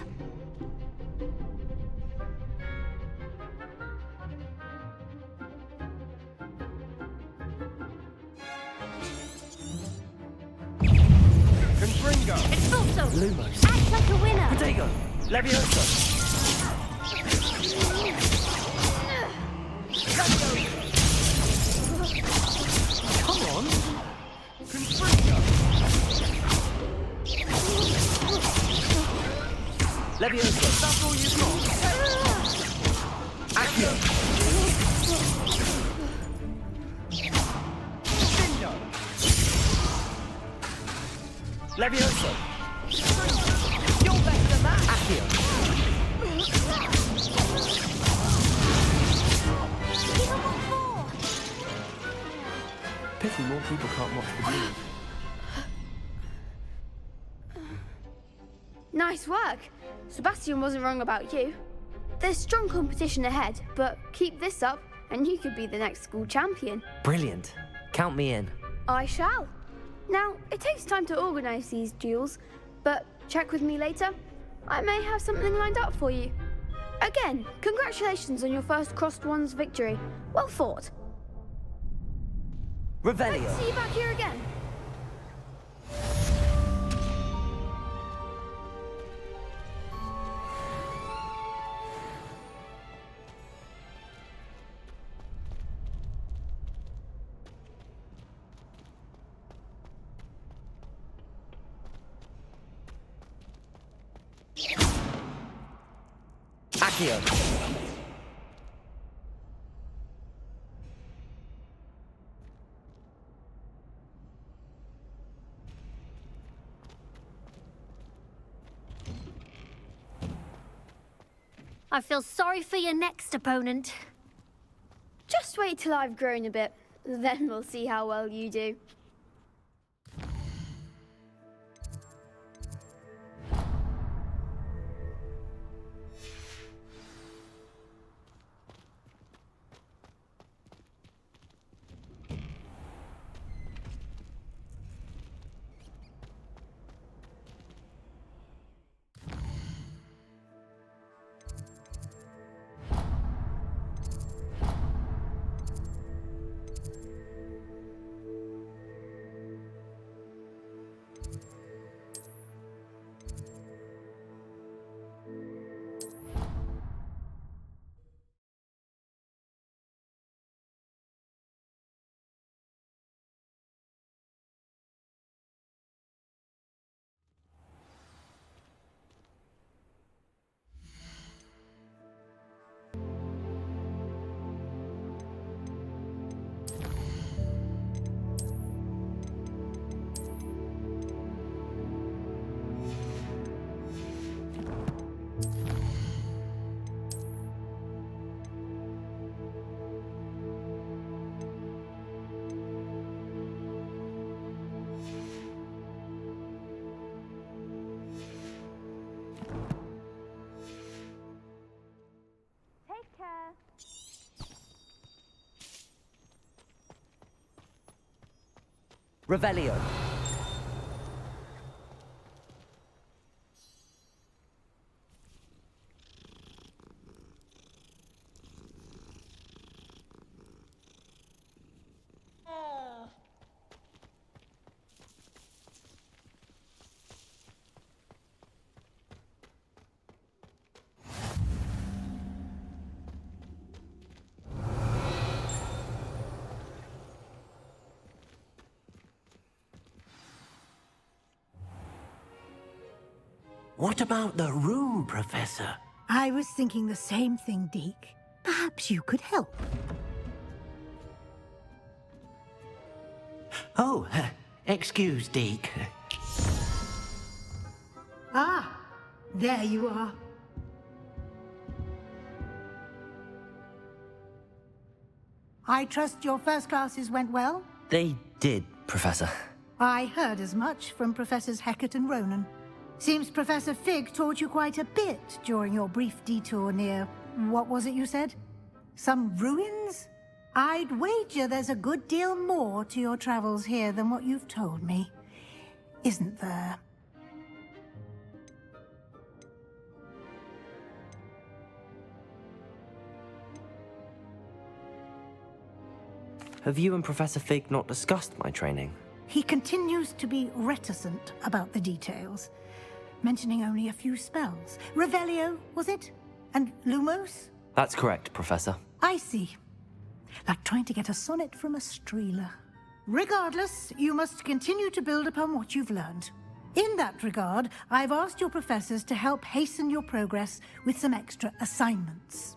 Confringo. Expulso! Lumos. Act like a winner! Protego. Levioso. Come on. Confringo. Levioso. That's all you've got. Accio. Findo. Levioso. You're better than that. Accio. Pity more people can't watch the duel. Nice work. Sebastian wasn't wrong about you. There's strong competition ahead, but keep this up and you could be the next school champion. Brilliant. Count me in. I shall. Now, it takes time to organise these duels, but check with me later. I may have something lined up for you. Again, congratulations on your first crossed ones victory. Well fought. Revelio. Hope to see you back here again. Accio. I feel sorry for your next opponent. Just wait till I've grown a bit, then we'll see how well you do. Revelio. What about the room, Professor? I was thinking the same thing, Deke. Perhaps you could help. Oh, excuse, Deke. Ah, there you are. I trust your first classes went well? They did, Professor. I heard as much from Professors Hecat and Ronan. Seems Professor Fig taught you quite a bit during your brief detour near... what was it you said? Some ruins? I'd wager there's a good deal more to your travels here than what you've told me. Isn't there? Have you and Professor Fig not discussed my training? He continues to be reticent about the details, mentioning only a few spells. Revelio, was it? And Lumos? That's correct, Professor. I see. Like trying to get a sonnet from a streeler. Regardless, you must continue to build upon what you've learned. In that regard, I've asked your professors to help hasten your progress with some extra assignments.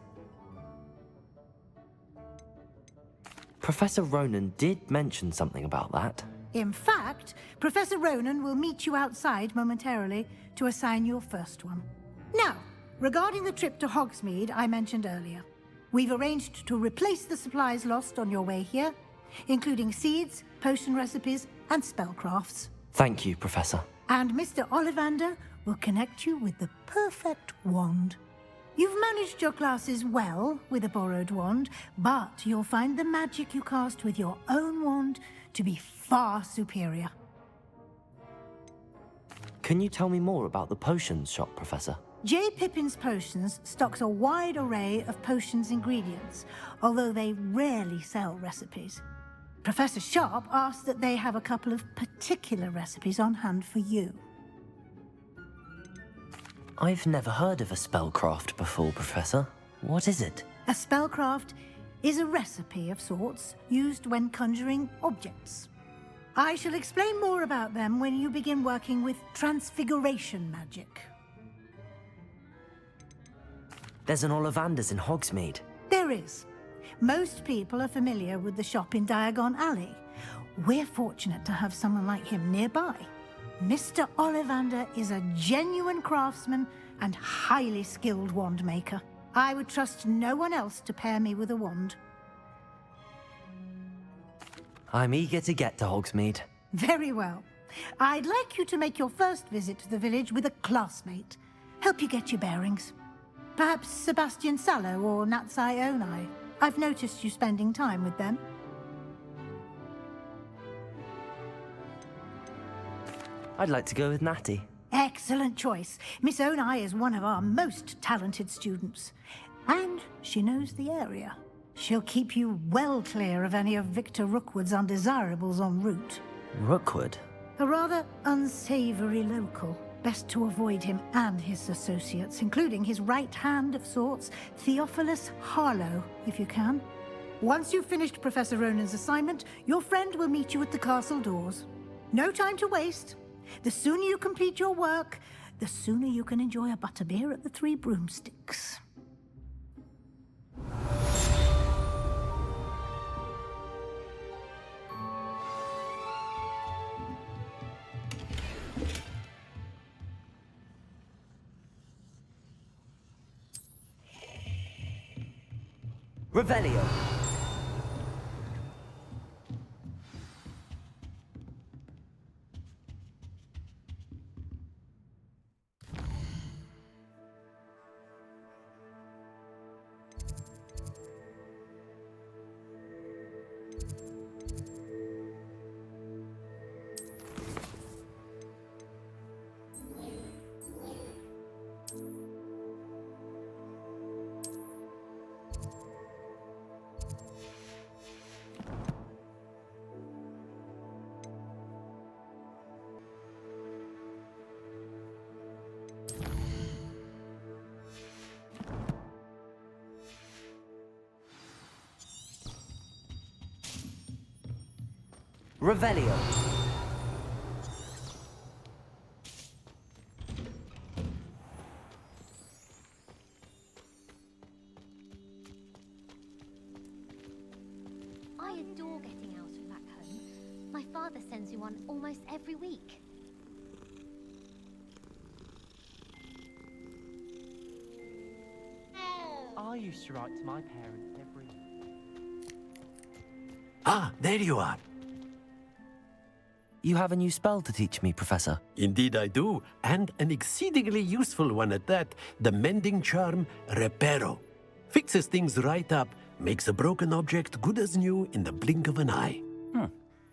Professor Ronan did mention something about that. In fact, Professor Ronan will meet you outside momentarily to assign your first one. Now, regarding the trip to Hogsmeade I mentioned earlier, we've arranged to replace the supplies lost on your way here, including seeds, potion recipes, and spellcrafts. Thank you, Professor. And Mr. Ollivander will connect you with the perfect wand. You've managed your classes well with a borrowed wand, but you'll find the magic you cast with your own wand to be far superior. Can you tell me more about the potions shop, Professor? J. Pippin's Potions stocks a wide array of potions ingredients, although they rarely sell recipes. Professor Sharp asked that they have a couple of particular recipes on hand for you. I've never heard of a spellcraft before, Professor. What is it? A spellcraft is a recipe of sorts used when conjuring objects. I shall explain more about them when you begin working with transfiguration magic. There's an Ollivander's in Hogsmeade. There is. Most people are familiar with the shop in Diagon Alley. We're fortunate to have someone like him nearby. Mr. Ollivander is a genuine craftsman and highly skilled wand maker. I would trust no one else to pair me with a wand. I'm eager to get to Hogsmeade. Very well. I'd like you to make your first visit to the village with a classmate. Help you get your bearings. Perhaps Sebastian Sallow or Natsai Onai. I've noticed you spending time with them. I'd like to go with Natty. Excellent choice. Miss Onai is one of our most talented students. And she knows the area. She'll keep you well clear of any of Victor Rookwood's undesirables en route. Rookwood? A rather unsavory local. Best to avoid him and his associates, including his right hand of sorts, Theophilus Harlow, if you can. Once you've finished Professor Ronan's assignment, your friend will meet you at the castle doors. No time to waste. The sooner you complete your work, the sooner you can enjoy a butterbeer at the Three Broomsticks. Revelio. Revelio. I adore getting out and back home. My father sends me one almost every week. I used to write to my parents every... Ah, there you are. You have a new spell to teach me, Professor. Indeed I do, and an exceedingly useful one at that. The mending charm, Reparo. Fixes things right up, makes a broken object good as new in the blink of an eye.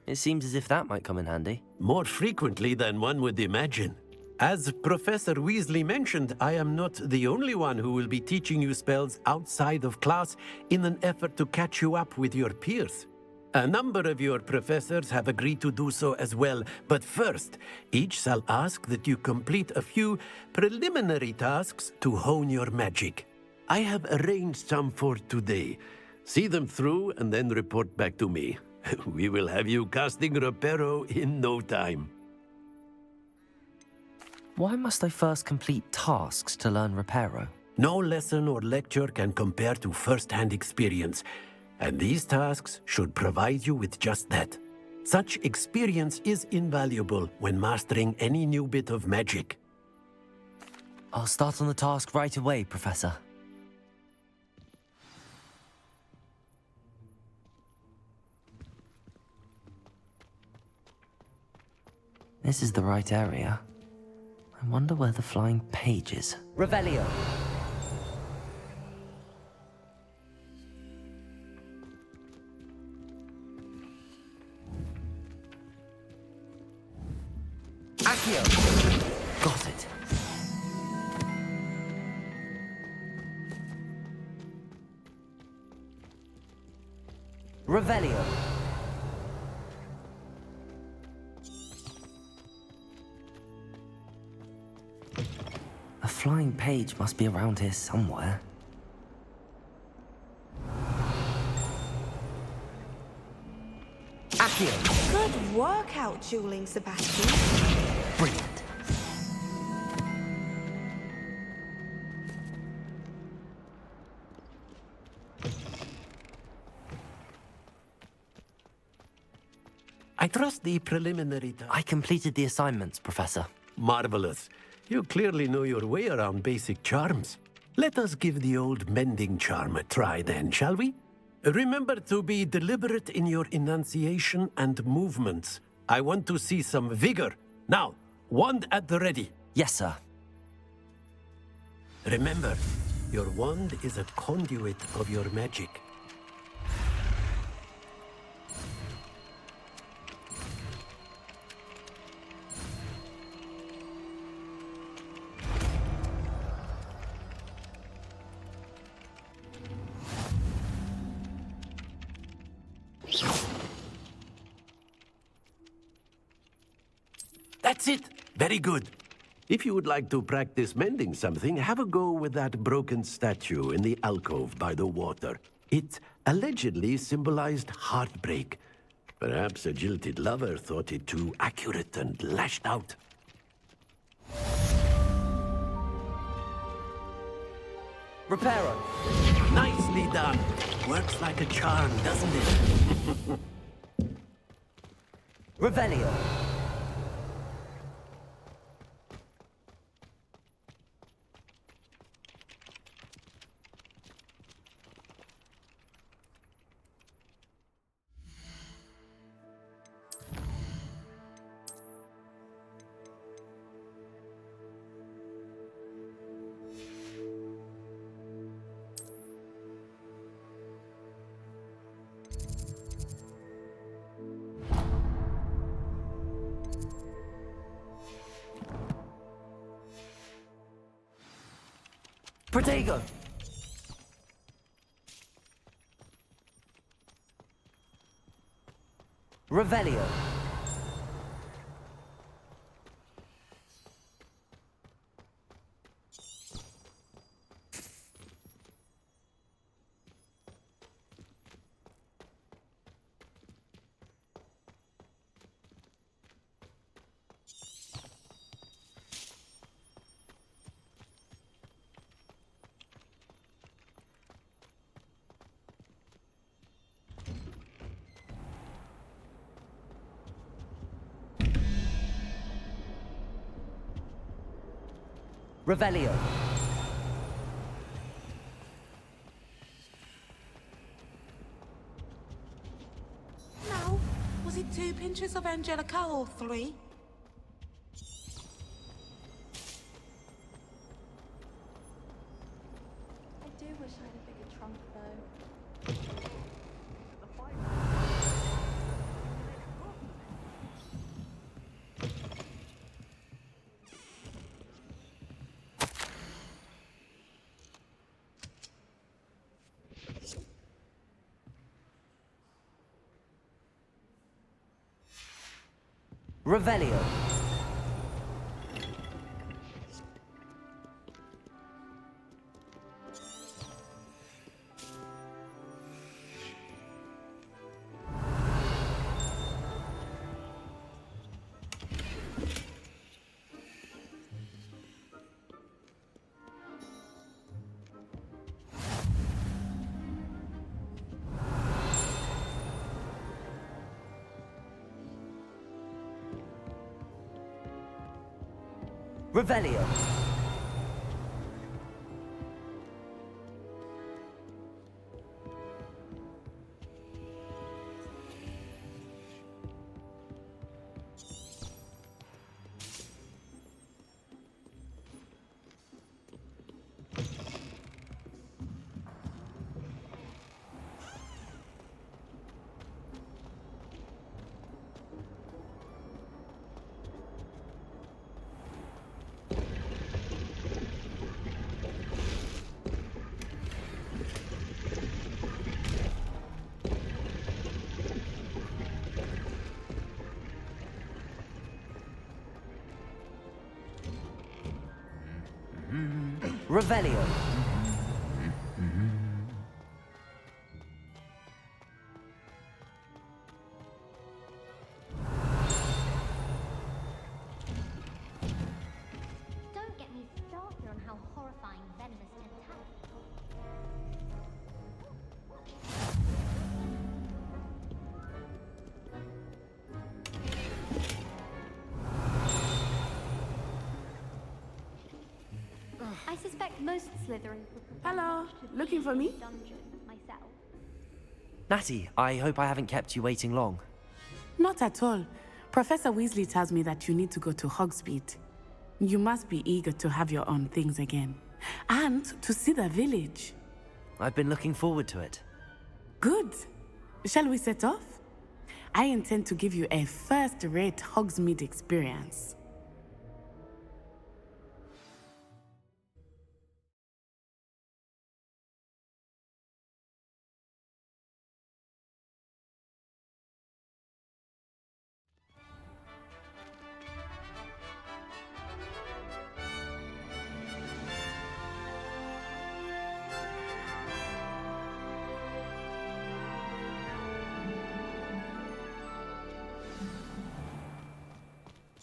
It seems as if that might come in handy. More frequently than one would imagine. As Professor Weasley mentioned, I am not the only one who will be teaching you spells outside of class in an effort to catch you up with your peers. A number of your professors have agreed to do so as well, but first, each shall ask that you complete a few preliminary tasks to hone your magic. I have arranged some for today. See them through and then report back to me. We will have you casting Reparo in no time. Why must I first complete tasks to learn Reparo? No lesson or lecture can compare to first-hand experience, and these tasks should provide you with just that. Such experience is invaluable when mastering any new bit of magic. I'll start on the task right away, Professor. This is the right area. I wonder where the flying page is. Revelio. Accio. Got it. Revelio. A flying page must be around here somewhere. Accio. Good work out dueling, Sebastian. Brilliant. I trust the preliminary I completed the assignments, Professor. Marvelous. You clearly know your way around basic charms. Let us give the old mending charm a try then, shall we? Remember to be deliberate in your enunciation and movements. I want to see some vigor. Now, wand at the ready. Yes, sir. Remember, your wand is a conduit of your magic. That's it! Very good. If you would like to practice mending something, have a go with that broken statue in the alcove by the water. It allegedly symbolized heartbreak. Perhaps a jilted lover thought it too accurate and lashed out. Reparo. Nicely done. Works like a charm, doesn't it? Revelio. Protego. Revelio. Revelio. Now, was it 2 pinches of Angelica or 3? I do wish I had a bigger trunk, though. Revelio. Revelio. Revelio. Don't get me started on how horrifying venomous I suspect most Slytherin. Hello, looking for me? Dungeon myself. Natty, I hope I haven't kept you waiting long. Not at all. Professor Weasley tells me that you need to go to Hogsmeade. You must be eager to have your own things again. And to see the village. I've been looking forward to it. Good. Shall we set off? I intend to give you a first-rate Hogsmeade experience.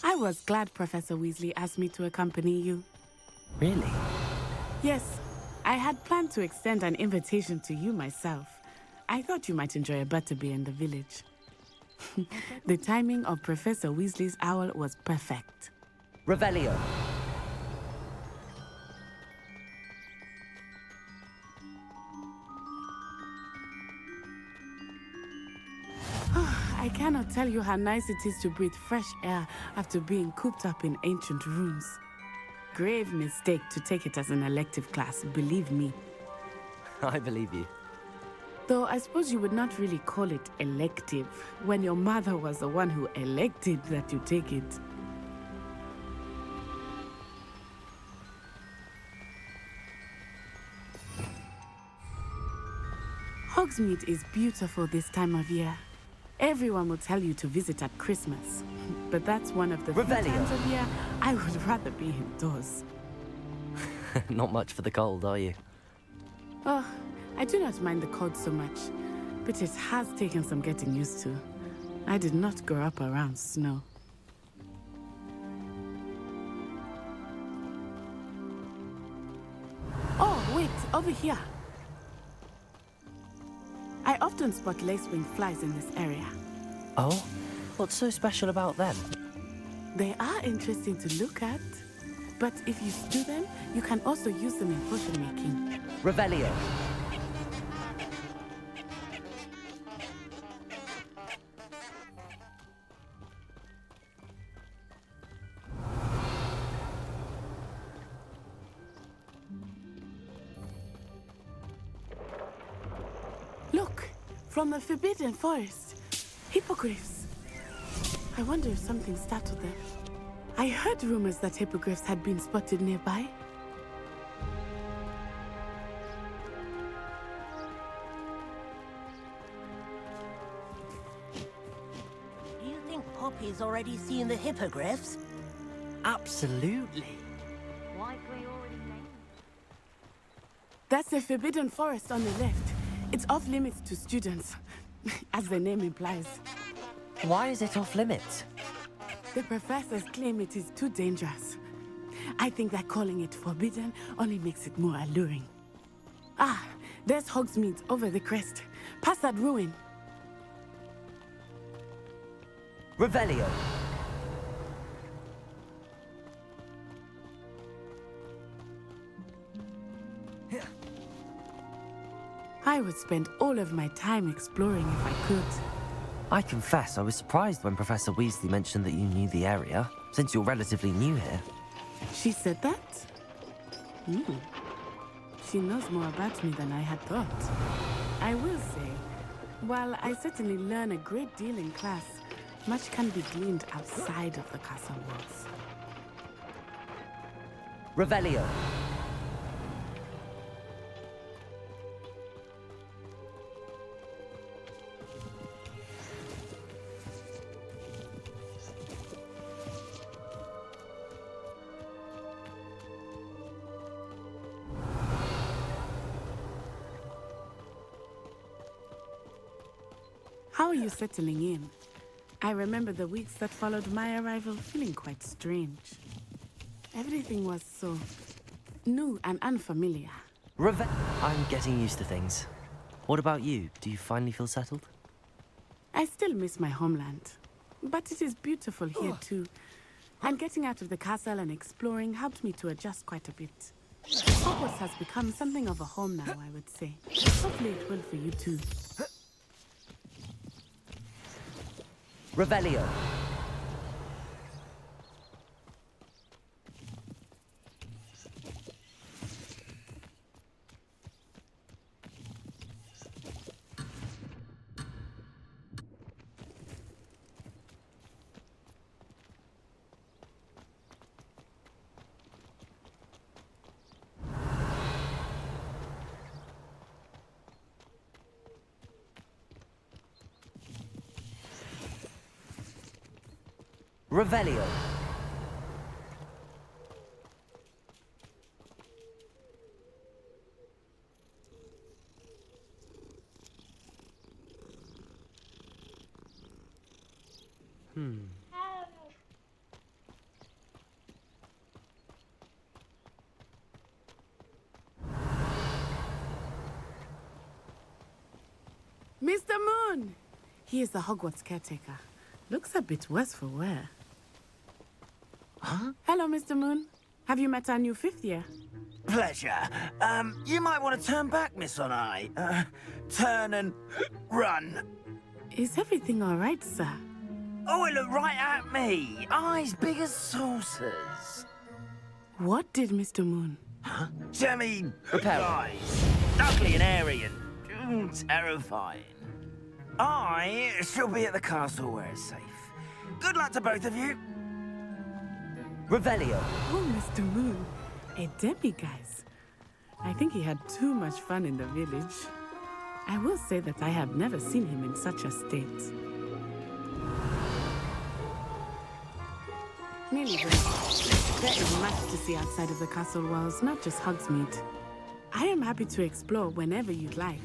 I was glad Professor Weasley asked me to accompany you. Really? Yes, I had planned to extend an invitation to you myself. I thought you might enjoy a butterbeer in the village. The timing of Professor Weasley's owl was perfect. Revelio. I cannot tell you how nice it is to breathe fresh air after being cooped up in ancient rooms. Grave mistake to take it as an elective class, believe me. I believe you. Though I suppose you would not really call it elective when your mother was the one who elected that you take it. Hogsmeade is beautiful this time of year. Everyone will tell you to visit at Christmas, but that's one of the few times of year I would rather be indoors. Not much for the cold, are you? Oh, I do not mind the cold so much, but it has taken some getting used to. I did not grow up around snow. Oh, wait, over here. I often spot lacewing flies in this area. Oh? What's so special about them? They are interesting to look at. But if you stew them, you can also use them in potion making. Revelio. Look, from the Forbidden Forest. Hippogriffs. I wonder if something startled them. I heard rumors that hippogriffs had been spotted nearby. Do you think Poppy's already seen the hippogriffs? Absolutely. Why can we already name That's the Forbidden Forest on the left. It's off limits to students, as the name implies. Why is it off limits? The professors claim it is too dangerous. I think that calling it forbidden only makes it more alluring. Ah, there's Hogsmeade over the crest. Past that ruin. Revelio. I would spend all of my time exploring if I could. I confess I was surprised when Professor Weasley mentioned that you knew the area, since you're relatively new here. She said that? She knows more about me than I had thought. I will say, while I certainly learn a great deal in class, much can be gleaned outside of the castle walls. Revelio. How are you settling in? I remember the weeks that followed my arrival feeling quite strange. Everything was so new and unfamiliar. I'm getting used to things. What about you? Do you finally feel settled? I still miss my homeland, but it is beautiful here too. And getting out of the castle and exploring helped me to adjust quite a bit. Hogwarts has become something of a home now, I would say. Hopefully it will for you too. Revelio. Revelio. Mr. Moon! He is the Hogwarts caretaker. Looks a bit worse for wear. Huh? Hello, Mr. Moon. Have you met our new fifth year? Pleasure. You might want to turn back, Miss Onai. Turn and run. Is everything all right, sir? Oh, it looked right at me. Eyes big as saucers. What did Mr. Moon? Huh? Jemmy guys. Ugly and airy and terrifying. I shall be at the castle where it's safe. Good luck to both of you. Revelio. Oh, Mr. Moon. A demiguise. I think he had too much fun in the village. I will say that I have never seen him in such a state. Nearly there. There is much to see outside of the castle walls, not just Hogsmeade. I am happy to explore whenever you'd like.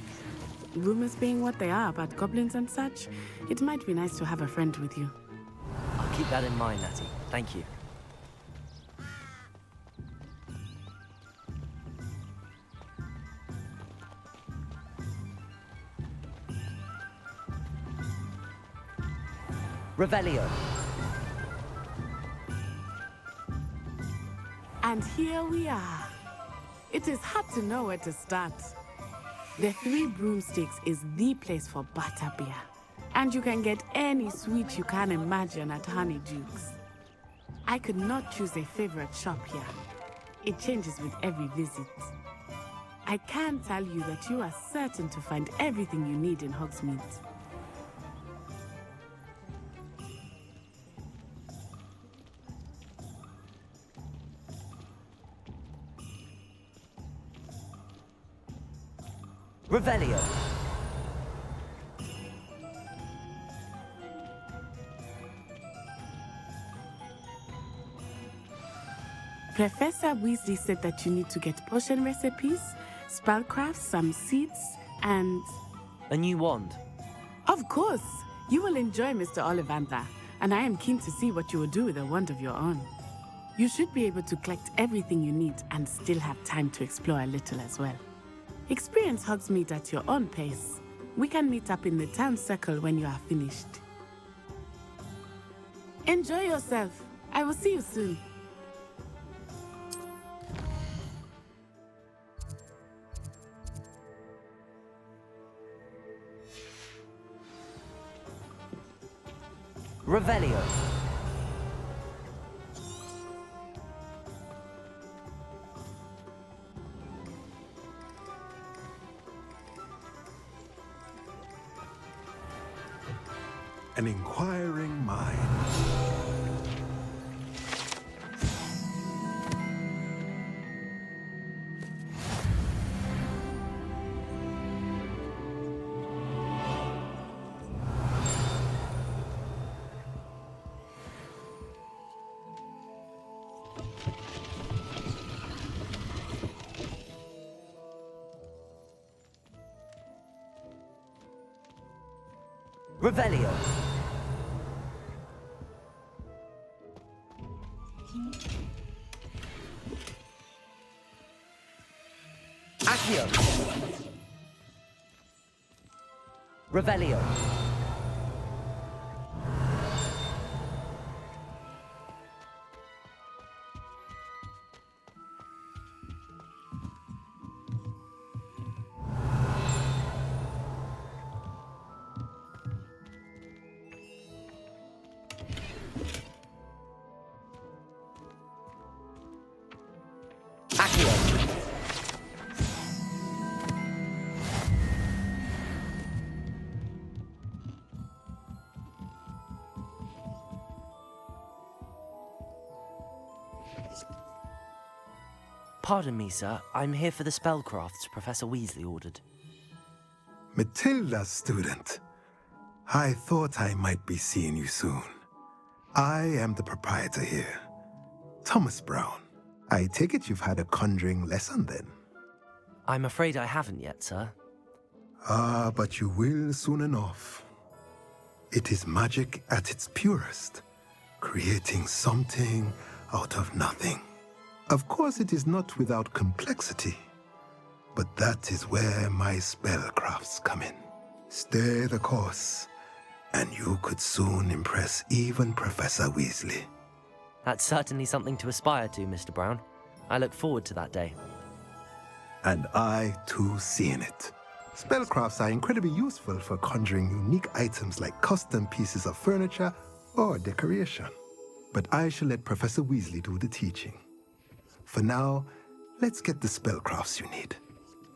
Rumors being what they are about goblins and such, it might be nice to have a friend with you. I'll keep that in mind, Natty. Thank you. Revelio. And here we are. It is hard to know where to start. The Three Broomsticks is the place for butterbeer. And you can get any sweet you can imagine at Honeydukes. I could not choose a favorite shop here. It changes with every visit. I can tell you that you are certain to find everything you need in Hogsmeade. Revelio. Professor Weasley said that you need to get potion recipes, spellcrafts, some seeds, and... A new wand. Of course! You will enjoy Mr. Ollivander, and I am keen to see what you will do with a wand of your own. You should be able to collect everything you need and still have time to explore a little as well. Experience Hogsmeade at your own pace. We can meet up in the town circle when you are finished. Enjoy yourself. I will see you soon. Revelio. An inquiring mind. Revelio. Accio. Revelio. Pardon me, sir. I'm here for the spellcrafts Professor Weasley ordered. Matilda's student. I thought I might be seeing you soon. I am the proprietor here, Thomas Brown. I take it you've had a conjuring lesson then? I'm afraid I haven't yet, sir. Ah, but you will soon enough. It is magic at its purest, creating something out of nothing. Of course, it is not without complexity, but that is where my spellcrafts come in. Stay the course, and you could soon impress even Professor Weasley. That's certainly something to aspire to, Mr. Brown. I look forward to that day. And I, too, seeing it. Spellcrafts are incredibly useful for conjuring unique items like custom pieces of furniture or decoration. But I shall let Professor Weasley do the teaching. For now, let's get the spellcrafts you need.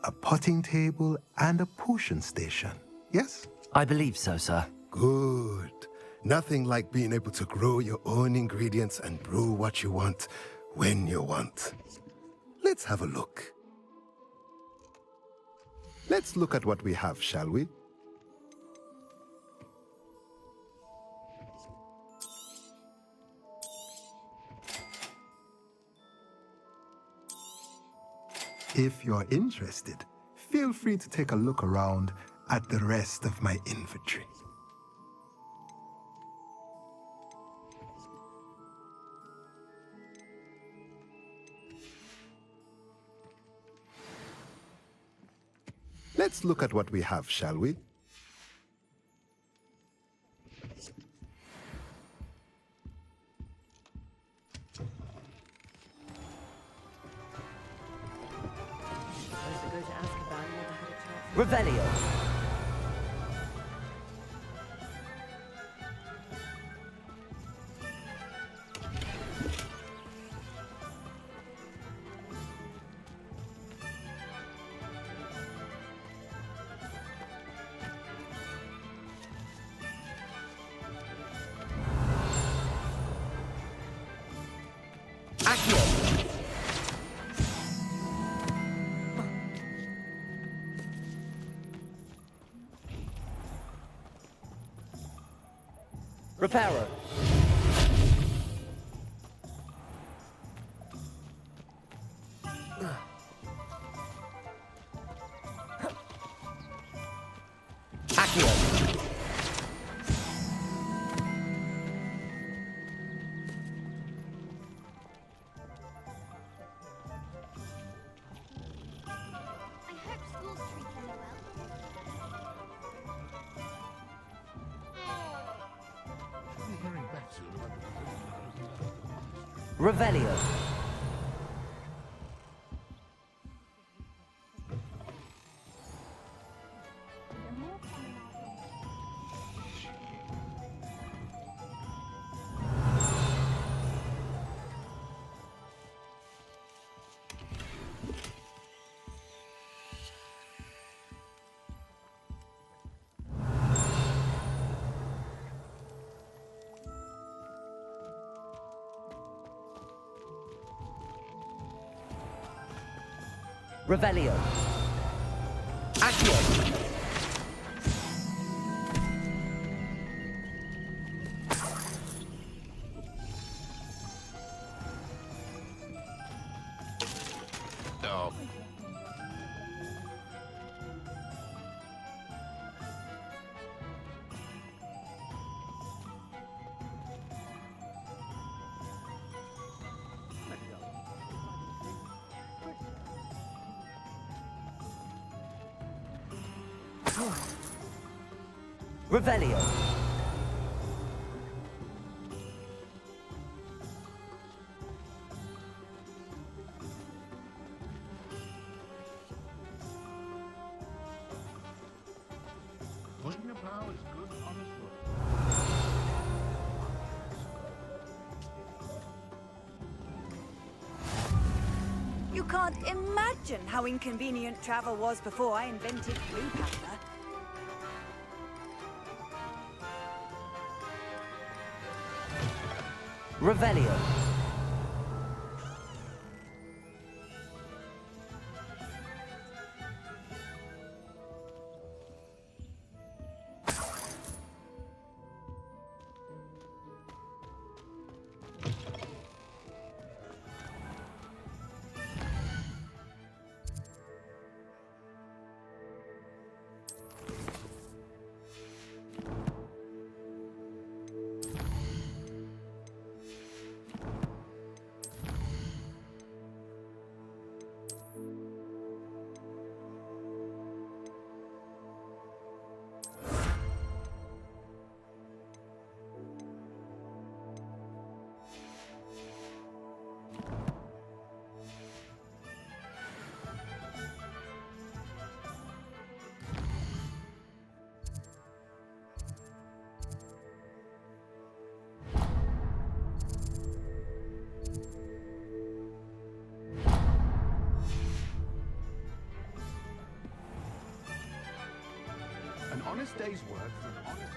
A potting table and a potion station, yes? I believe so, sir. Good. Nothing like being able to grow your own ingredients and brew what you want when you want. Let's have a look. Let's look at what we have, shall we? If you're interested, feel free to take a look around at the rest of my inventory. Let's look at what we have, shall we? Revelio. Reparo. Accio. Revelio. Revelio. Accio. Oh. Revelio. Pushing your power is good, honestly. You can't imagine how inconvenient travel was before I invented Blue Panther. Revelio. An honest day's work for an honest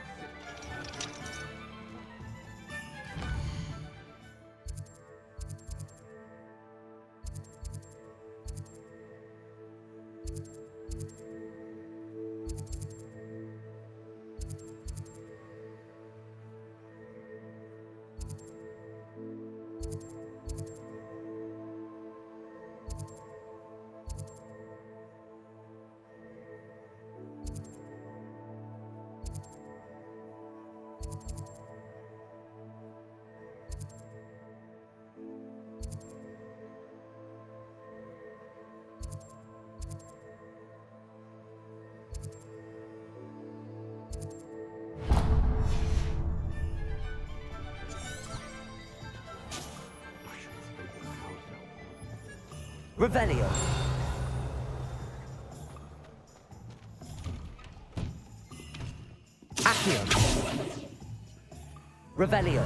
Revelio. Revelio.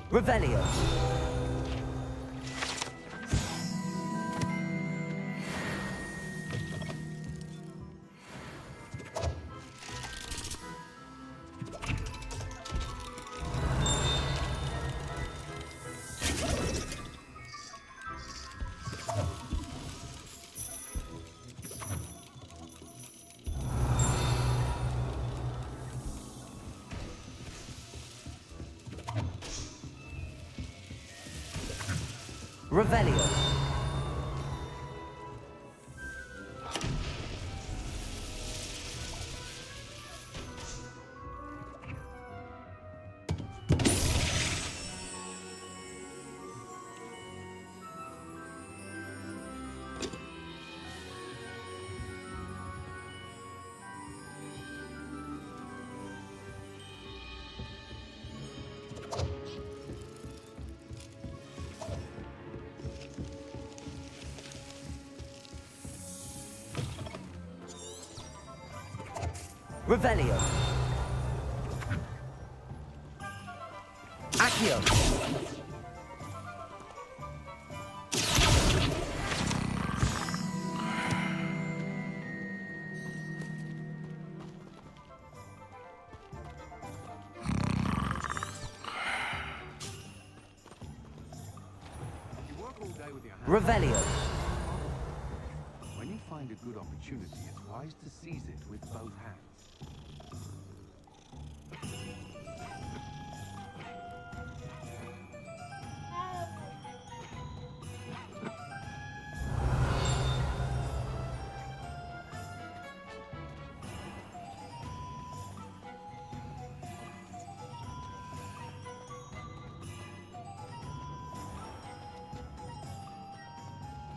Revelio. Revelio. Revelio. Accio. Revelio. When you find a good opportunity, it's wise to seize it with both hands.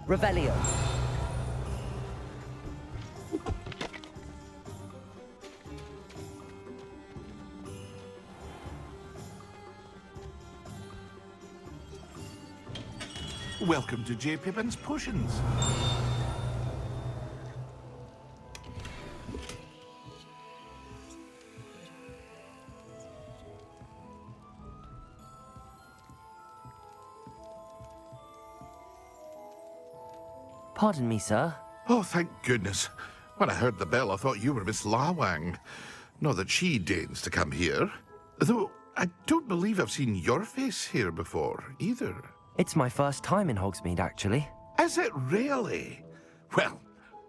Revelio. Welcome to J. Pippin's Potions. Pardon me, sir. Oh, thank goodness. When I heard the bell, I thought you were Miss Lawang. Not that she deigns to come here. Though, I don't believe I've seen your face here before, either. It's my first time in Hogsmeade, actually. Is it really? Well,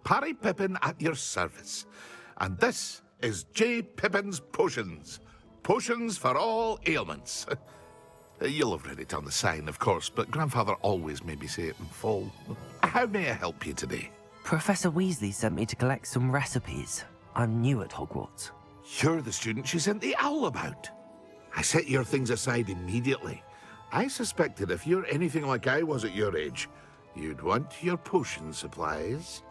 Parry Pippin at your service. And this is J. Pippin's Potions. Potions for all ailments. You'll have read it on the sign, of course, but Grandfather always made me say it in full. How may I help you today? Professor Weasley sent me to collect some recipes. I'm new at Hogwarts. You're the student she sent the owl about. I set your things aside immediately. I suspected if you're anything like I was at your age, you'd want your potion supplies.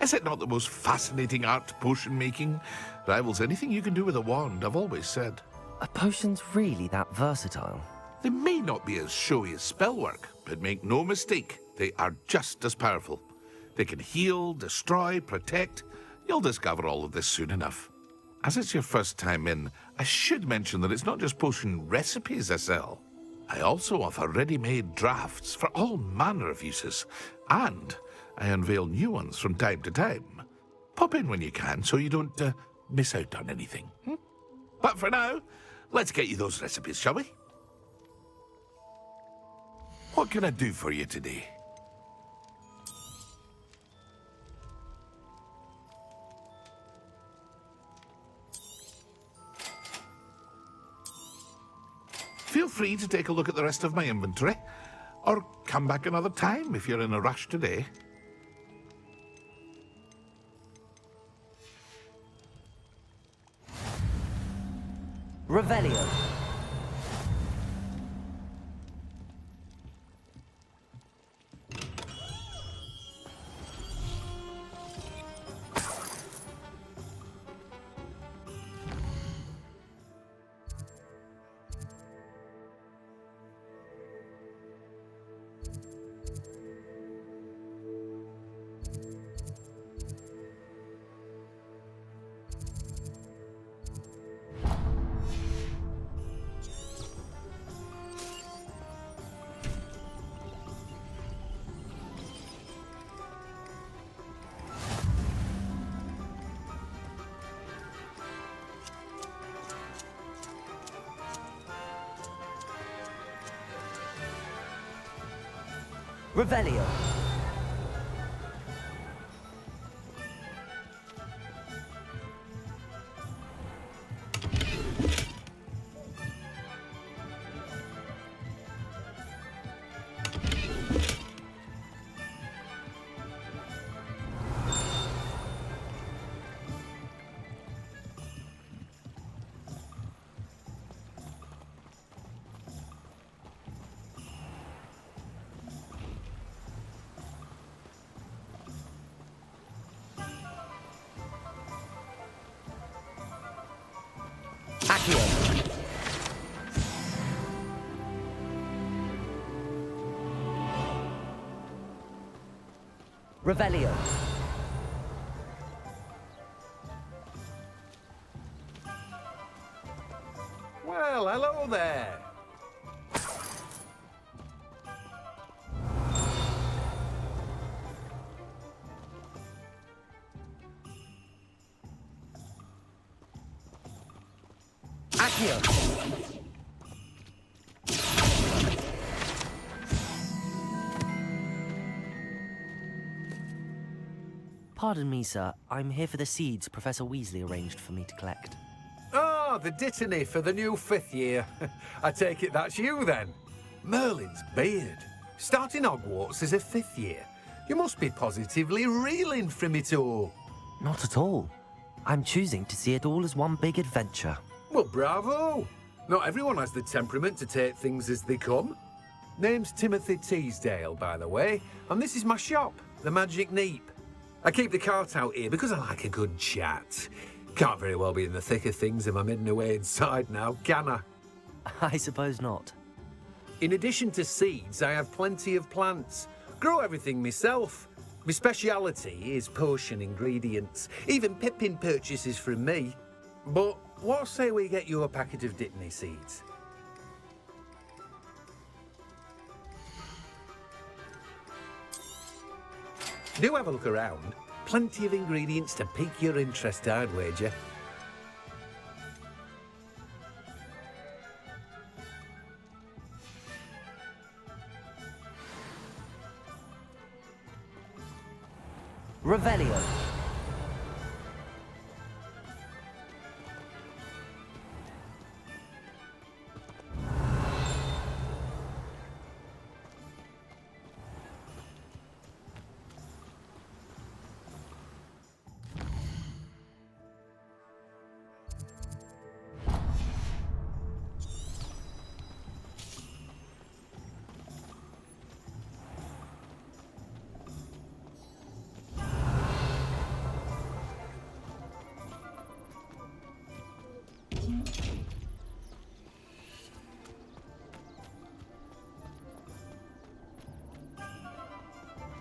Is it not the most fascinating art, potion making? Rivals anything you can do with a wand, I've always said. Are potions really that versatile? They may not be as showy as spellwork, but make no mistake, they are just as powerful. They can heal, destroy, protect. You'll discover all of this soon enough. As it's your first time in, I should mention that it's not just potion recipes I sell. I also offer ready-made drafts for all manner of uses, and I unveil new ones from time to time. Pop in when you can so you don't miss out on anything. But for now, let's get you those recipes, shall we? What can I do for you today? Feel free to take a look at the rest of my inventory, or come back another time if you're in a rush today. Revelio. Revelio. Accio. Revelio. Well, hello there. Accio. Pardon me, sir. I'm here for the seeds Professor Weasley arranged for me to collect. Ah, the dittany for the new 5th year. I take it that's you, then. Merlin's beard. Starting Hogwarts as a 5th year. You must be positively reeling from it all. Not at all. I'm choosing to see it all as one big adventure. Well, bravo. Not everyone has the temperament to take things as they come. Name's Timothy Teasdale, by the way, and this is my shop, the Magic Neep. I keep the cart out here because I like a good chat. Can't very well be in the thick of things if I'm hidden away inside now, can I? I suppose not. In addition to seeds, I have plenty of plants. Grow everything myself. My speciality is potion ingredients. Even Pippin purchases from me. But what say we get you a packet of dittany seeds? Do have a look around. Plenty of ingredients to pique your interest, I'd wager. Revelio.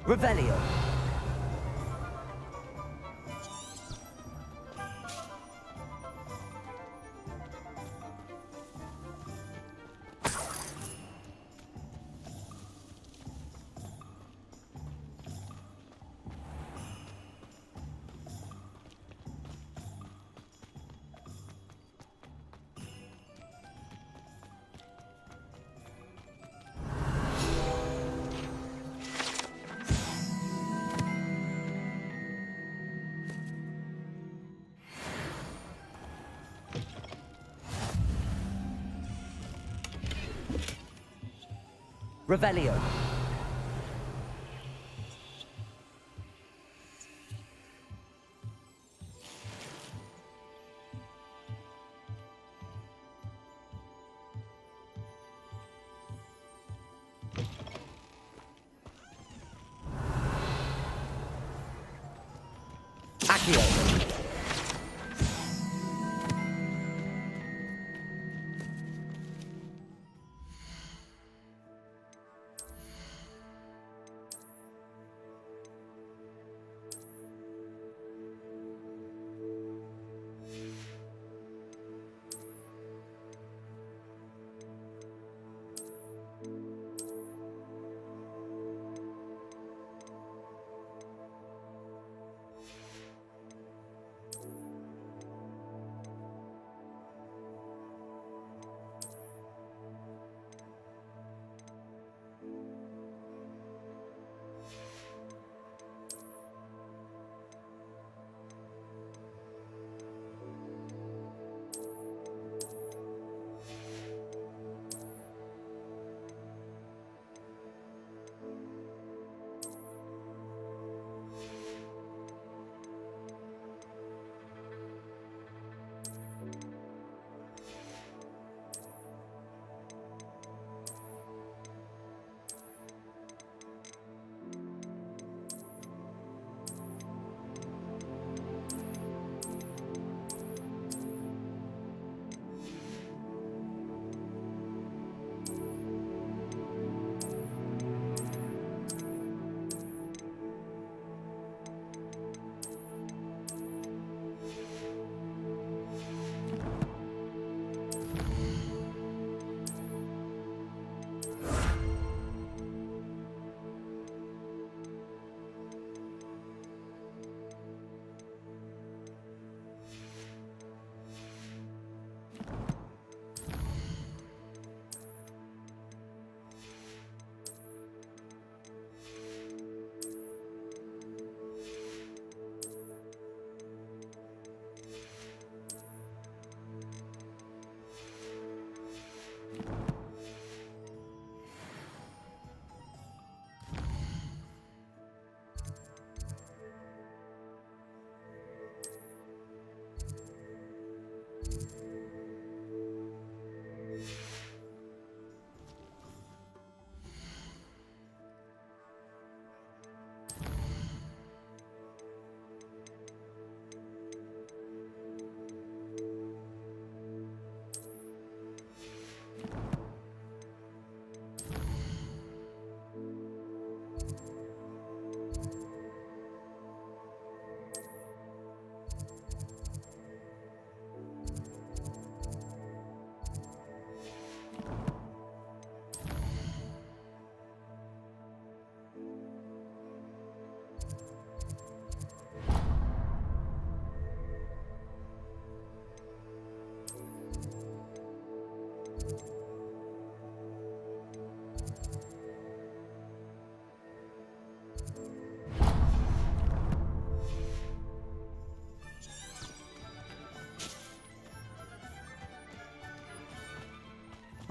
Revelio. Revelio. Accio.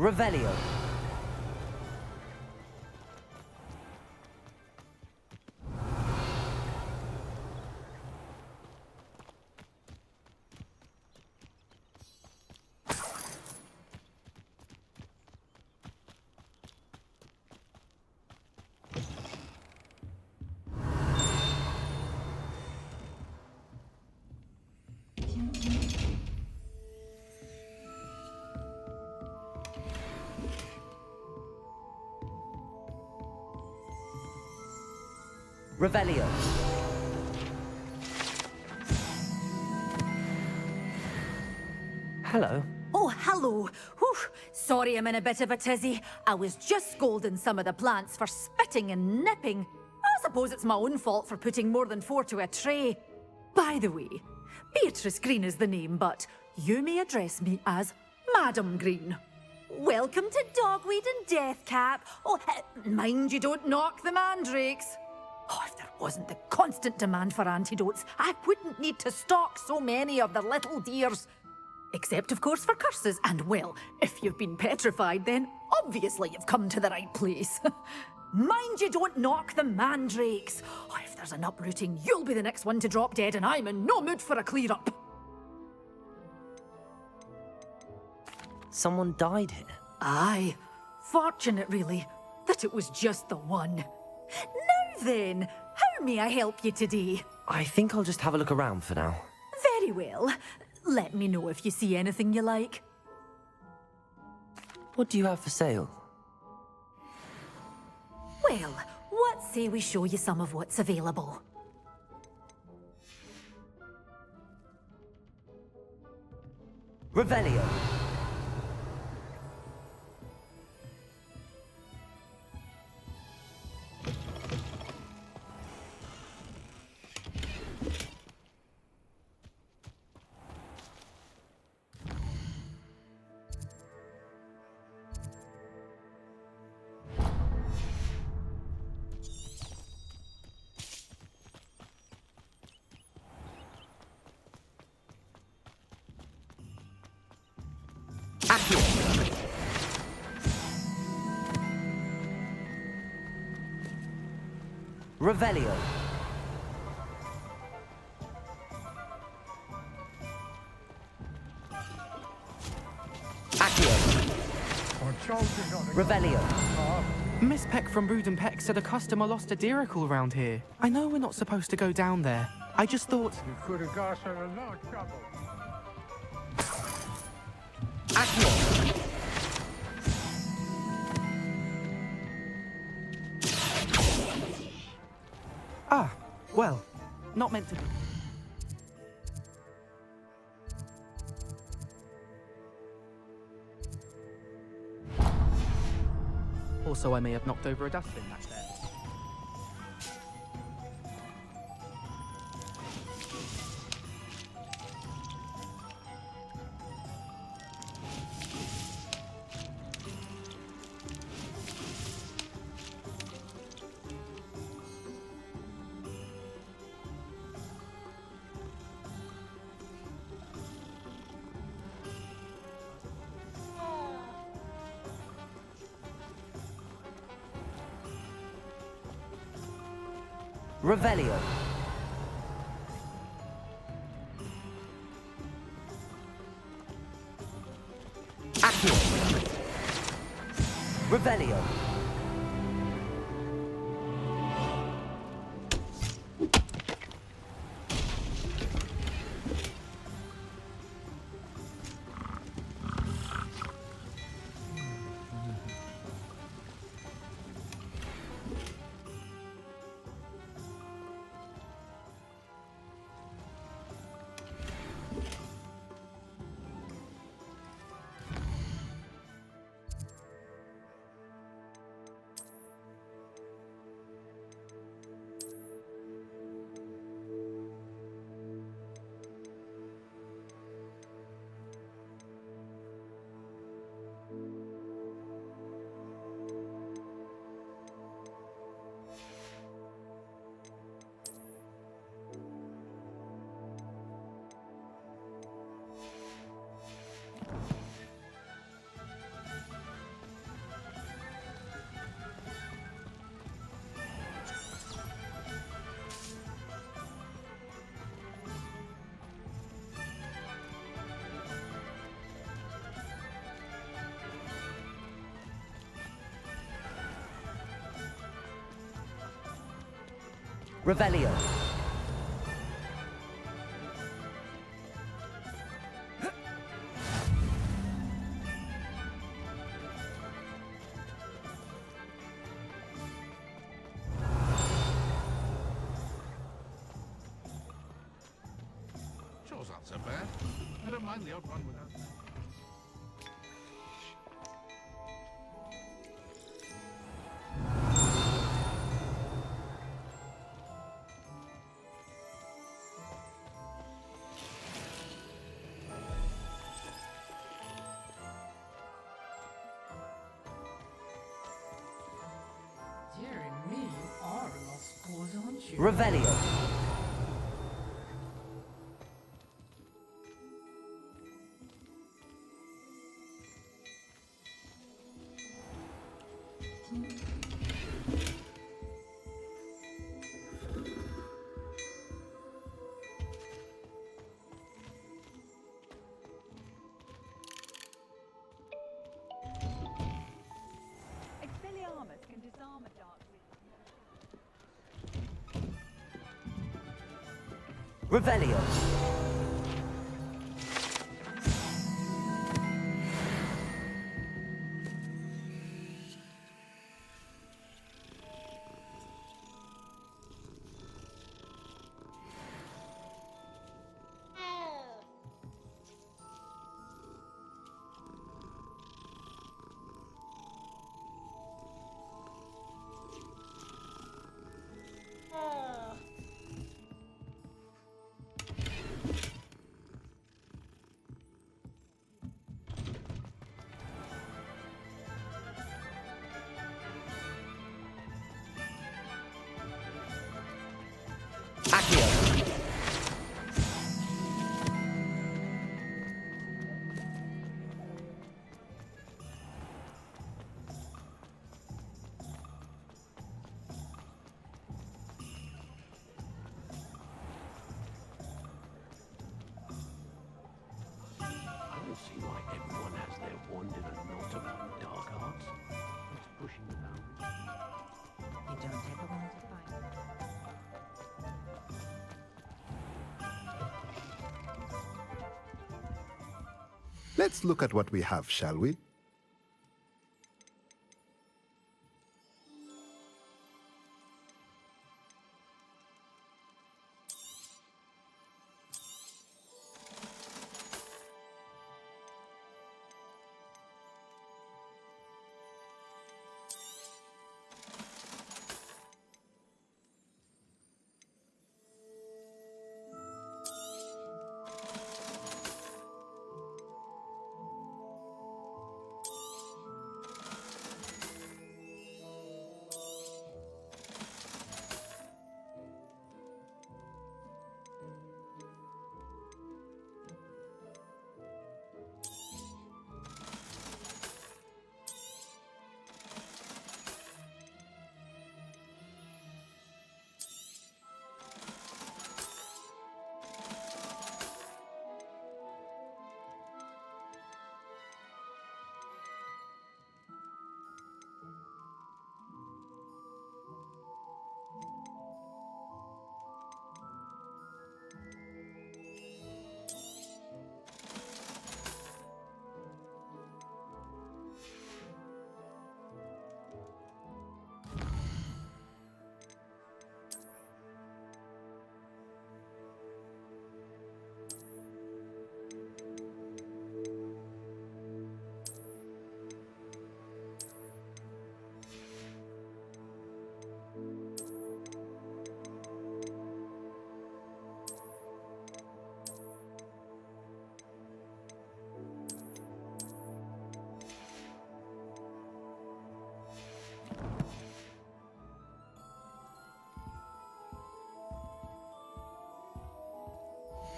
Revelio. Revelio. Hello. Oh, hello. Whew. Sorry I'm in a bit of a tizzy. I was just scolding some of the plants for spitting and nipping. I suppose it's my own fault for putting more than 4 to a tray. By the way, Beatrice Green is the name, but you may address me as Madam Green. Welcome to Dogweed and Deathcap. Oh, mind you don't knock the mandrakes. Oh, if there wasn't the constant demand for antidotes, I wouldn't need to stock so many of the little dears. Except, of course, for curses. And, well, if you've been petrified, then obviously you've come to the right place. Mind you don't knock the mandrakes. Oh, if there's an uprooting, you'll be the next one to drop dead, and I'm in no mood for a clear-up. Someone died here? Aye. Fortunate, really, that it was just the one. Now then, how may I help you today? I think I'll just have a look around for now. Very well. Let me know if you see anything you like. What do you have for sale? Well, what say we show you some of what's available? Revelio. Revelio. Revelio. Miss Peck from Brood Peck said a customer lost a diricle around here. I know we're not supposed to go down there. I just thought... You could have got her a lot of trouble. Ah, well, not meant to be. Also, I may have knocked over a dustbin back there. Revelio. Accio. Revelio. Revelio. Chore's not so bad. I don't mind the odd one without. Dear me, you are a lost cause, aren't you? Revelio. Expelliarmus can disarm a dark Revelio. Accio. I don't see why everyone has their wand in a knot about dark arts. What's pushing the boundaries? You don't ever want to fight. Let's look at what we have, shall we?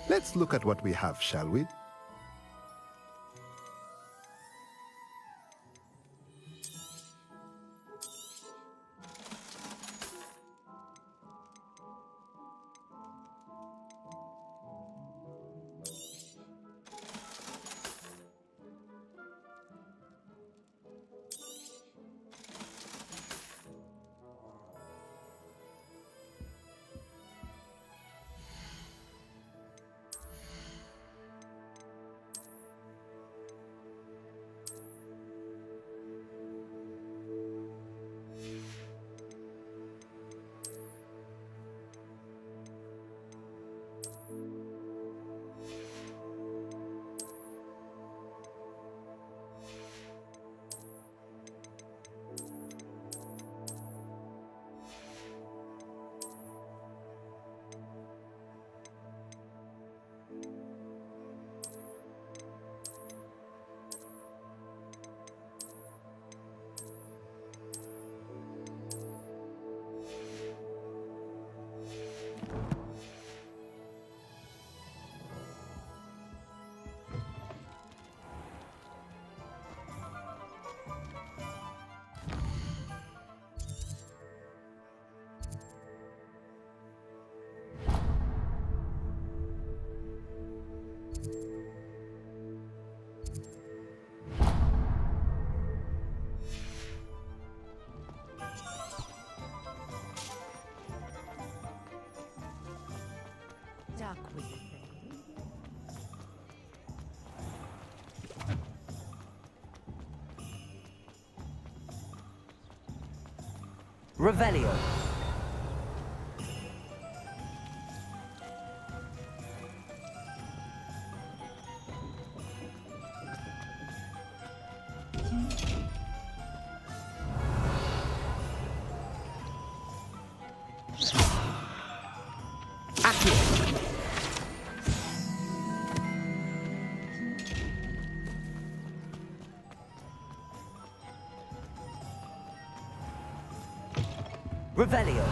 Let's look at what we have, shall we? Revelio. Revelio.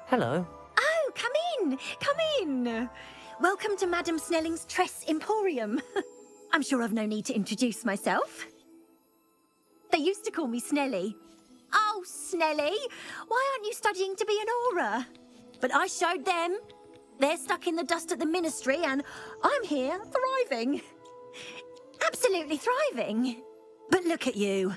Hello. Oh, come in! Come in! Welcome to Madame Snelling's Tress Emporium. I'm sure I've no need to introduce myself. They used to call me Snelly. Oh, Snelly, why aren't you studying to be an aura? But I showed them. They're stuck in the dust at the ministry and I'm here, thriving. Absolutely thriving. But look at you.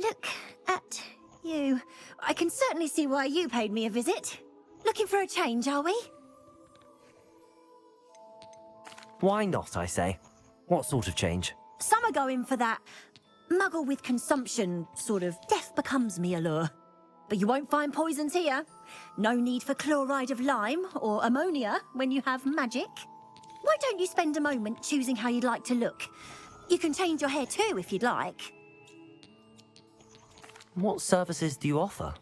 Look at you. I can certainly see why you paid me a visit. Looking for a change, are we? Why not, I say? What sort of change? Some are going for that muggle with consumption, sort of death becomes me allure. But you won't find poisons here. No need for chloride of lime or ammonia when you have magic. Why don't you spend a moment choosing how you'd like to look? You can change your hair too if you'd like. What services do you offer?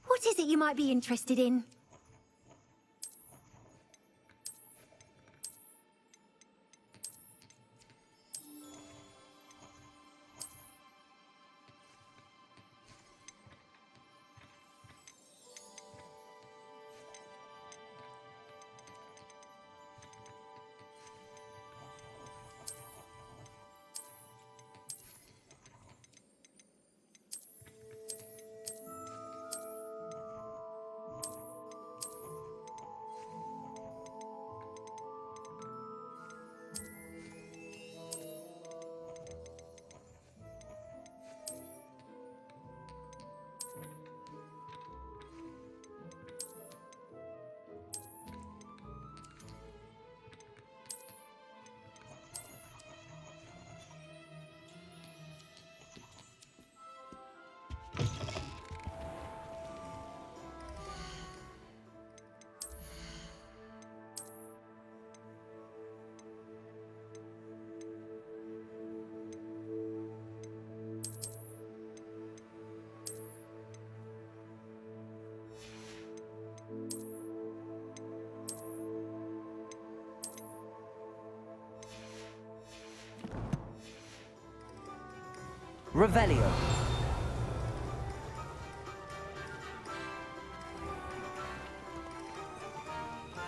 What is it you might be interested in? Revelio.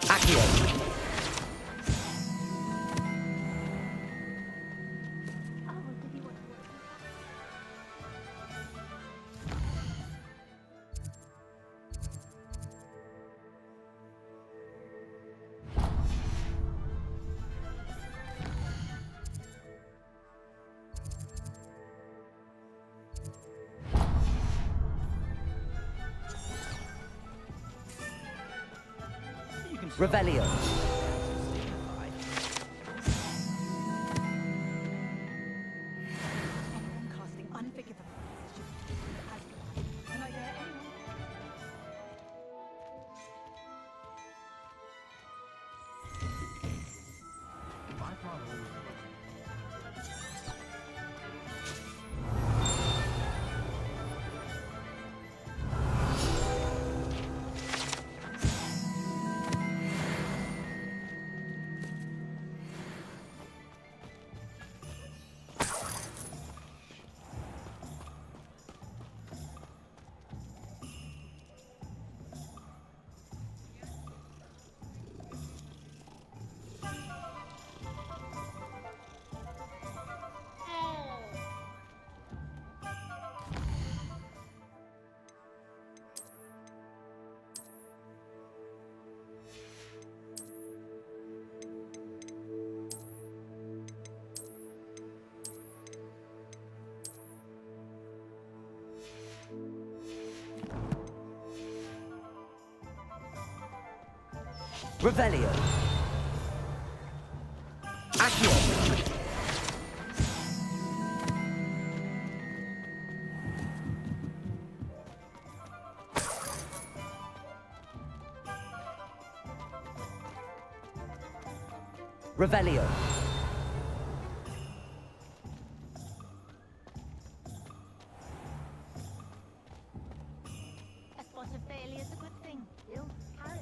Accio. Revelio. Casting unforgivable. Can I dare anyone? Revelio. Accio. Revelio. A spot of failure's a good thing. Bill, carrot.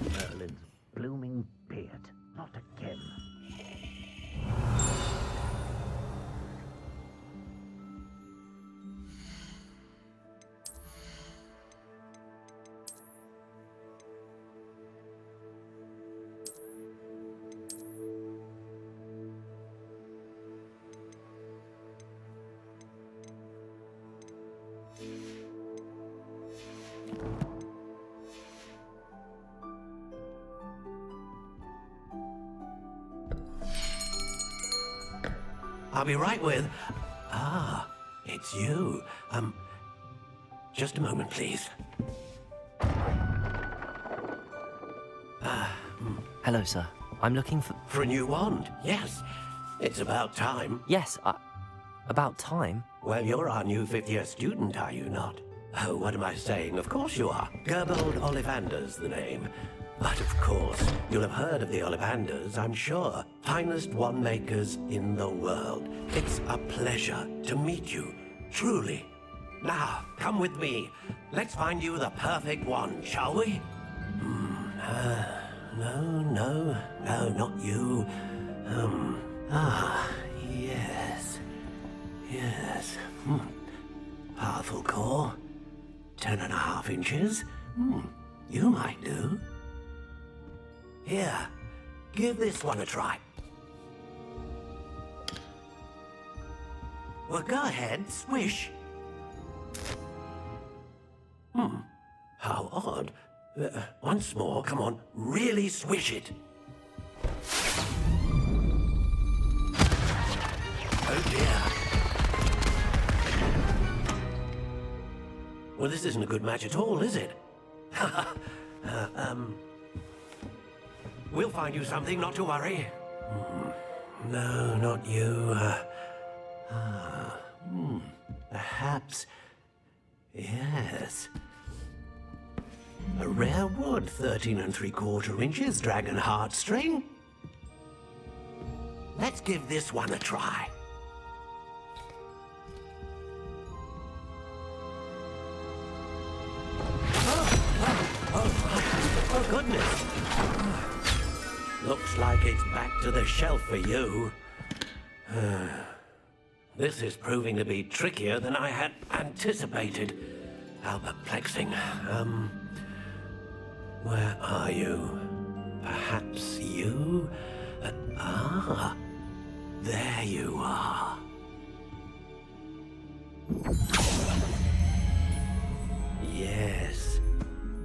Merlin's blooming beard. Not again. I'll be right with... Ah, it's you. Just a moment, please. Hello, sir. I'm looking for... For a new wand, yes. It's about time. Yes, about time? Well, you're our new fifth-year student, are you not? Oh, what am I saying? Of course you are. Gerbold Ollivander's the name. But of course, you'll have heard of the Ollivanders, I'm sure. Finest wand makers in the world. It's a pleasure to meet you, truly. Now, come with me. Let's find you the perfect wand, shall we? No, not you. Yes. Powerful core. 10.5 inches. You might do. Here, give this one a try. Well, go ahead, swish. How odd. Once more, come on, really swish it. Oh dear. Well, this isn't a good match at all, is it? We'll find you something, not to worry. No, not you. Perhaps... Yes. A rare wood, 13 3/4 inches, dragon heartstring. Let's give this one a try. Oh, goodness. Looks like it's back to the shelf for you. This is proving to be trickier than I had anticipated. How perplexing. Where are you? Perhaps you? There you are. Yes,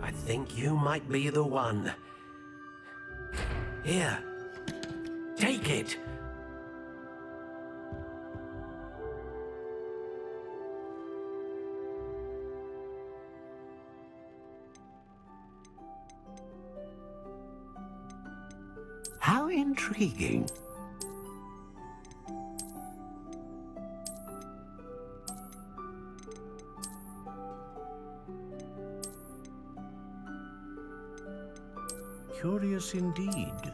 I think you might be the one. Here, take it. How intriguing. Curious indeed.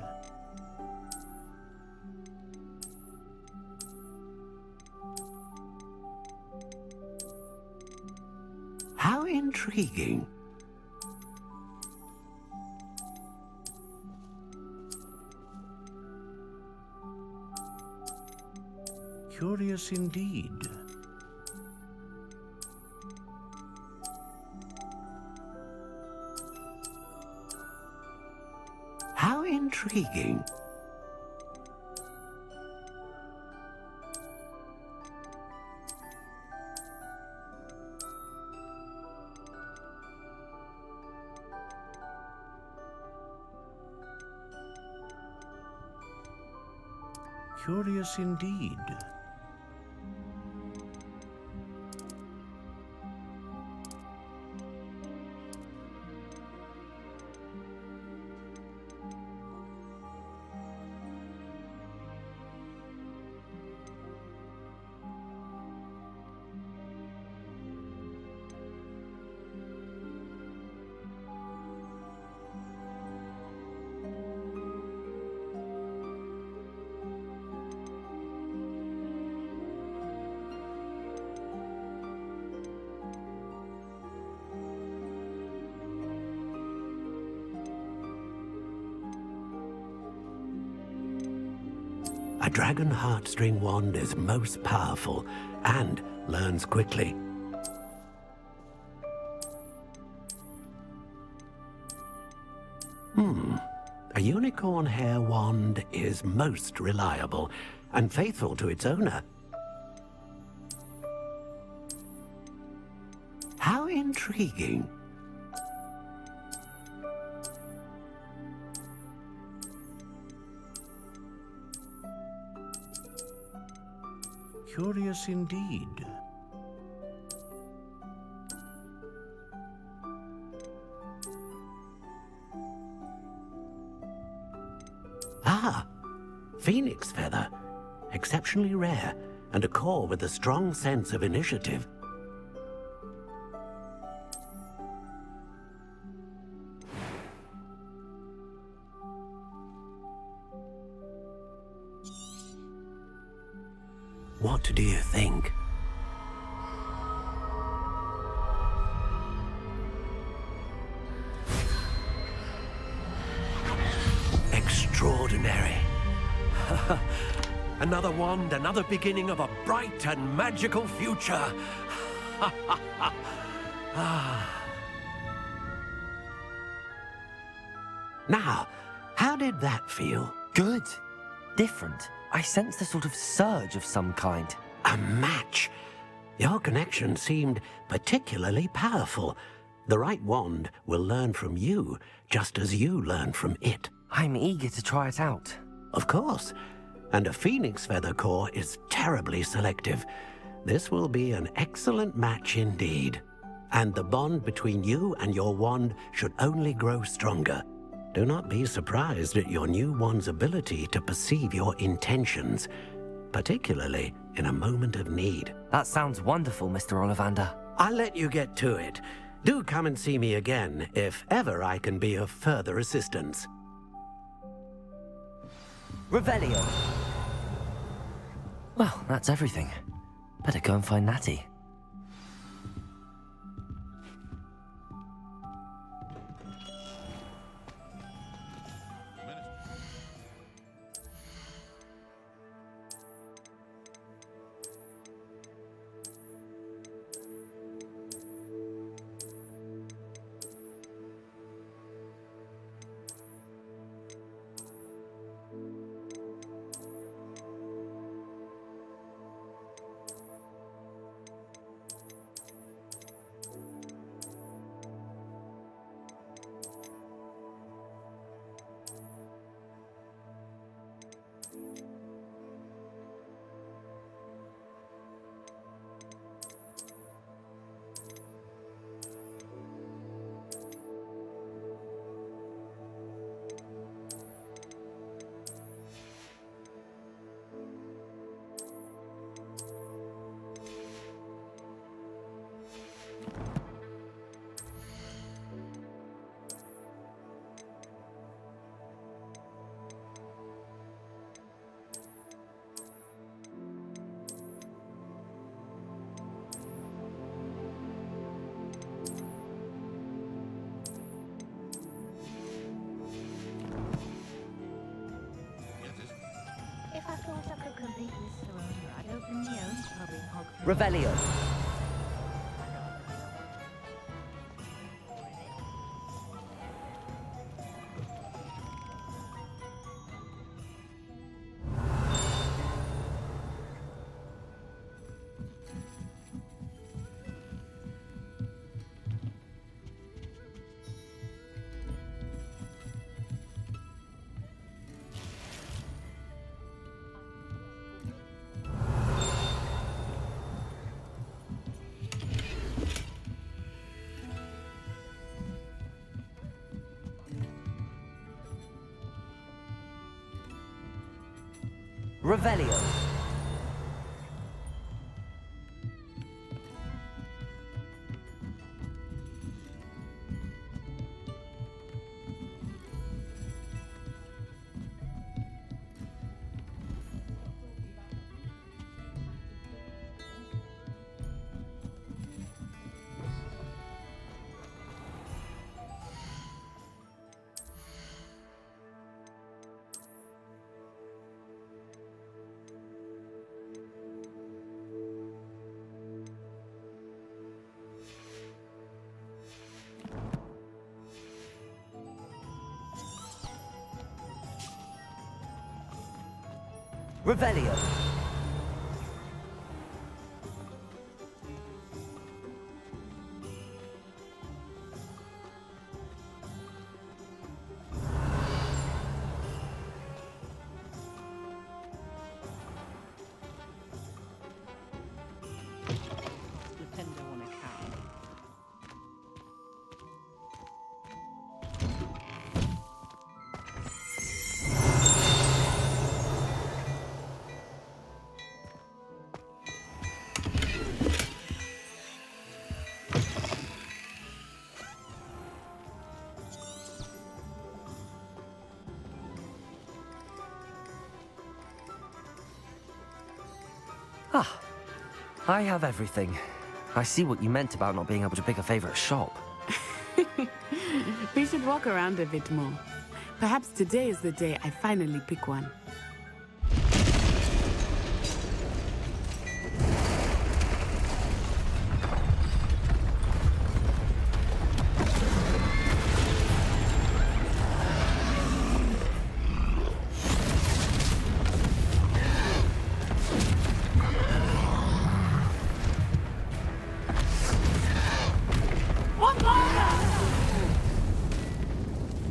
How intriguing. Curious indeed. How intriguing. Curious indeed. A dragon heartstring wand is most powerful and learns quickly. A unicorn hair wand is most reliable and faithful to its owner. How intriguing. Curious indeed. Ah, phoenix feather. Exceptionally rare, and a core with a strong sense of initiative. What do you think? Extraordinary. Another wand, another beginning of a bright and magical future. Now, how did that feel? Good. Different. I sensed a sort of surge of some kind. A match. Your connection seemed particularly powerful. The right wand will learn from you, just as you learn from it. I'm eager to try it out. Of course. And a phoenix feather core is terribly selective. This will be an excellent match indeed. And the bond between you and your wand should only grow stronger. Do not be surprised at your new wand's ability to perceive your intentions, particularly in a moment of need. That sounds wonderful, Mr. Ollivander. I'll let you get to it. Do come and see me again if ever I can be of further assistance. Revelio. Well, that's everything. Better go and find Natty. If I thought I could complete this surrender, I'd open my own pub in Hogwarts. Revelio. Revelio. Revelio. Dependo on a cow. Ah, I have everything. I see what you meant about not being able to pick a favorite shop. We should walk around a bit more. Perhaps today is the day I finally pick one.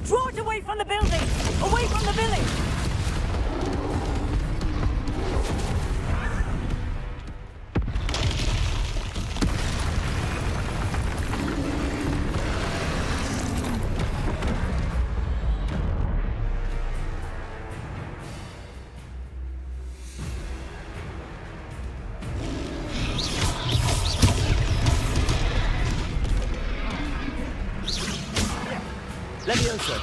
Draw it away from the building! Away from the village! Levioso.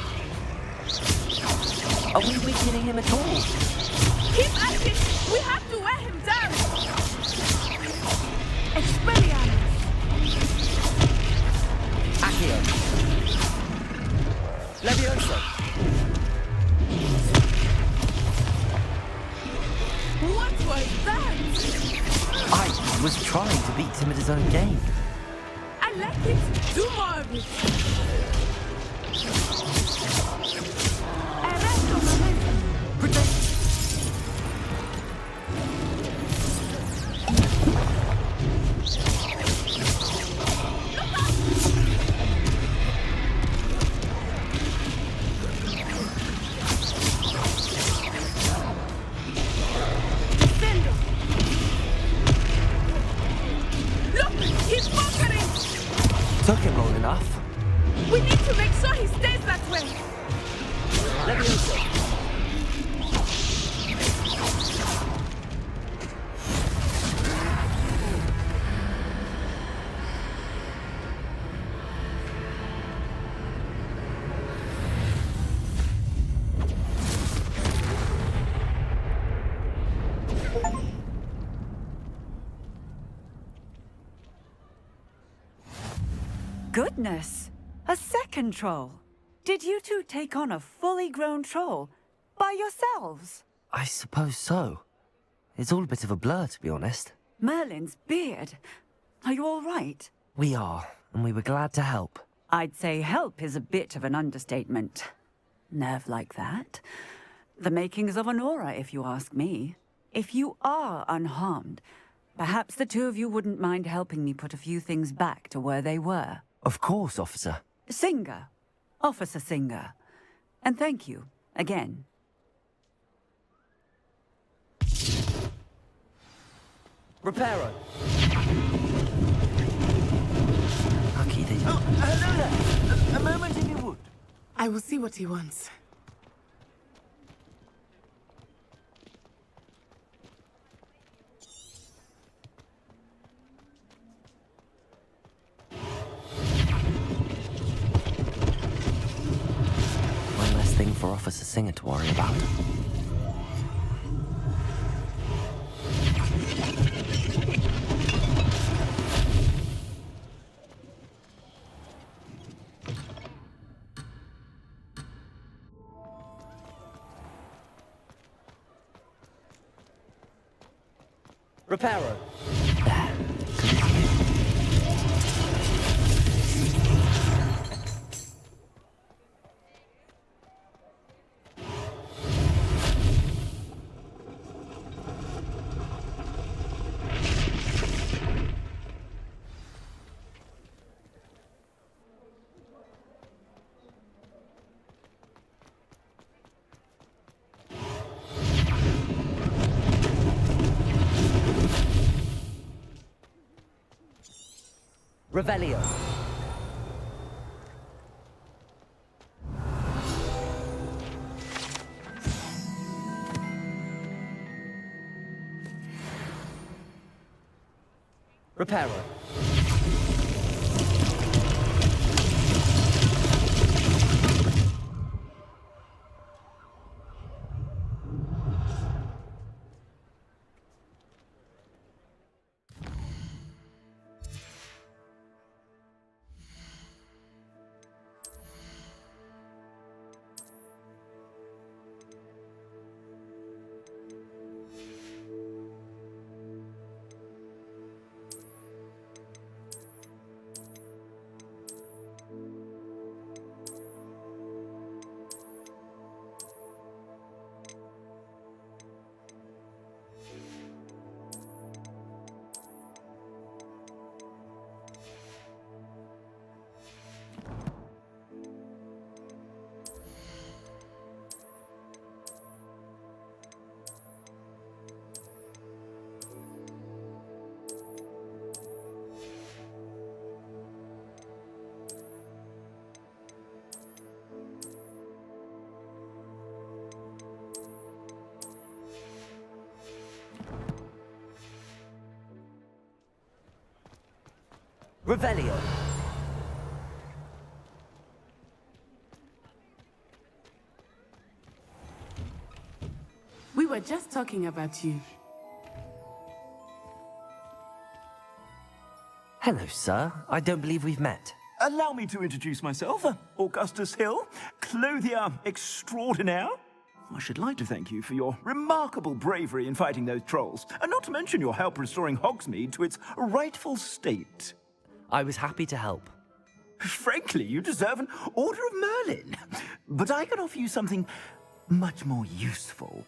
Are we weakening him at all? Keep at it! We have to wear him down! Expelliarmus! Accio. Levioso. What was that? I was trying to beat him at his own game. I like it! Do more of it! Took him long enough. We need to make sure he stays that way. Levioso. Goodness! A second troll! Did you two take on a fully grown troll? By yourselves? I suppose so. It's all a bit of a blur, to be honest. Merlin's beard. Are you all right? We are, and we were glad to help. I'd say help is a bit of an understatement. Nerve like that. The makings of an aura, if you ask me. If you are unharmed, perhaps the two of you wouldn't mind helping me put a few things back to where they were. Of course, officer. Singer. Officer Singer. And thank you, again. Reparo. Lucky they... Oh, hello there. A moment if you would. I will see what he wants. One less thing for Officer Singer to worry about. Reparo. Revelio. Reparo. Revelio. We were just talking about you. Hello, sir. I don't believe we've met. Allow me to introduce myself. Augustus Hill, clothier extraordinaire. I should like to thank you for your remarkable bravery in fighting those trolls, and not to mention your help restoring Hogsmeade to its rightful state. I was happy to help. Frankly, you deserve an Order of Merlin. But I can offer you something much more useful.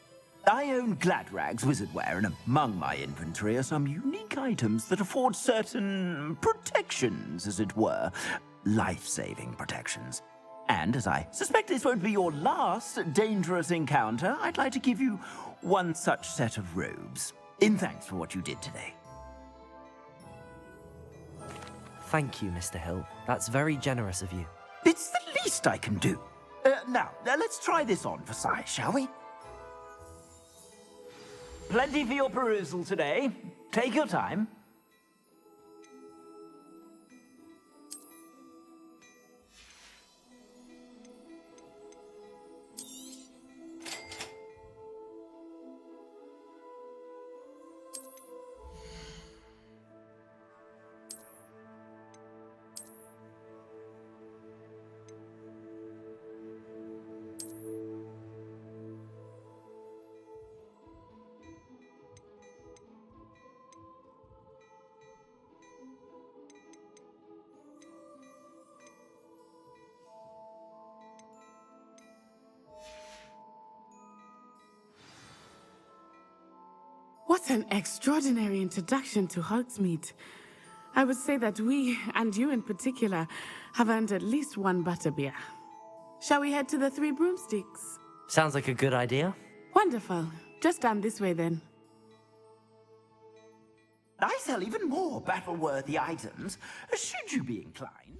I own Gladrag's wizardware, and among my inventory are some unique items that afford certain protections, as it were. Life-saving protections. And as I suspect this won't be your last dangerous encounter, I'd like to give you one such set of robes, in thanks for what you did today. Thank you, Mr. Hill. That's very generous of you. It's the least I can do. Now, let's try this on for size, shall we? Plenty for your perusal today. Take your time. What an extraordinary introduction to Hogsmeade. I would say that we, and you in particular, have earned at least one butterbeer. Shall we head to the Three Broomsticks? Sounds like a good idea. Wonderful. Just down this way then. I sell even more battle-worthy items, should you be inclined.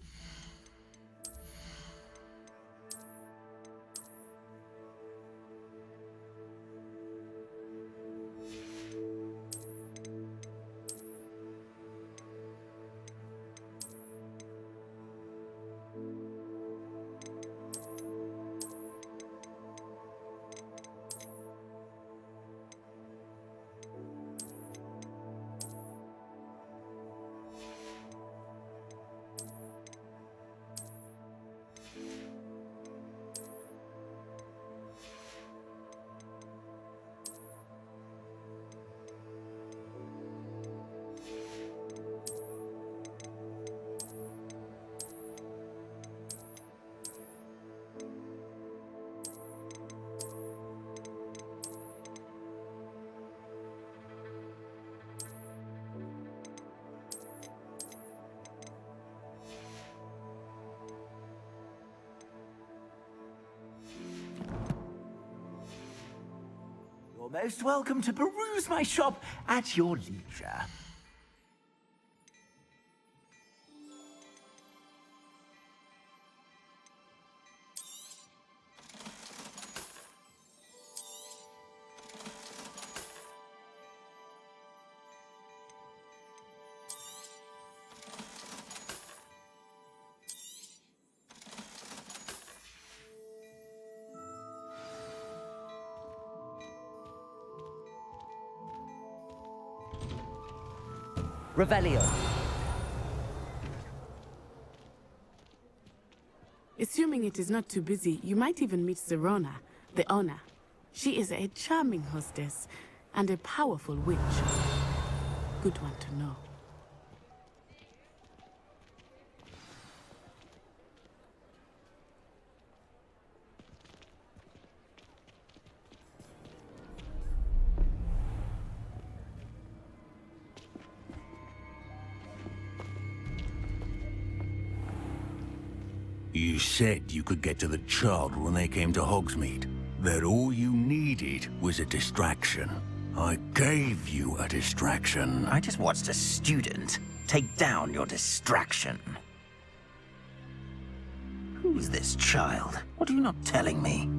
You're most welcome to peruse my shop at your leisure. Revelio. Assuming it is not too busy, you might even meet Sirona, the owner. She is a charming hostess and a powerful witch. Good one to know. You said you could get to the child when they came to Hogsmeade. That all you needed was a distraction. I gave you a distraction. I just watched a student take down your distraction. Who's this child? What are you not telling me?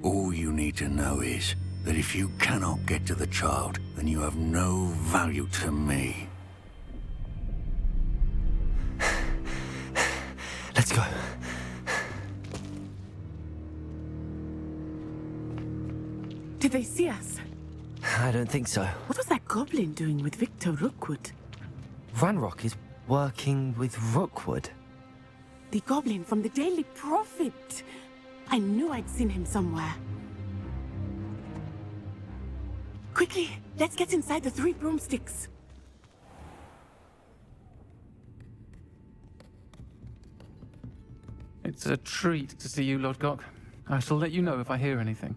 All you need to know is that if you cannot get to the child, then you have no value to me. Let's go. Did they see us? I don't think so. What was that goblin doing with Victor Rookwood? Ranrock is working with Rookwood. The goblin from the Daily Prophet. I knew I'd seen him somewhere. Quickly, let's get inside the 3 broomsticks. It's a treat to see you, Lodgok. I shall let you know if I hear anything.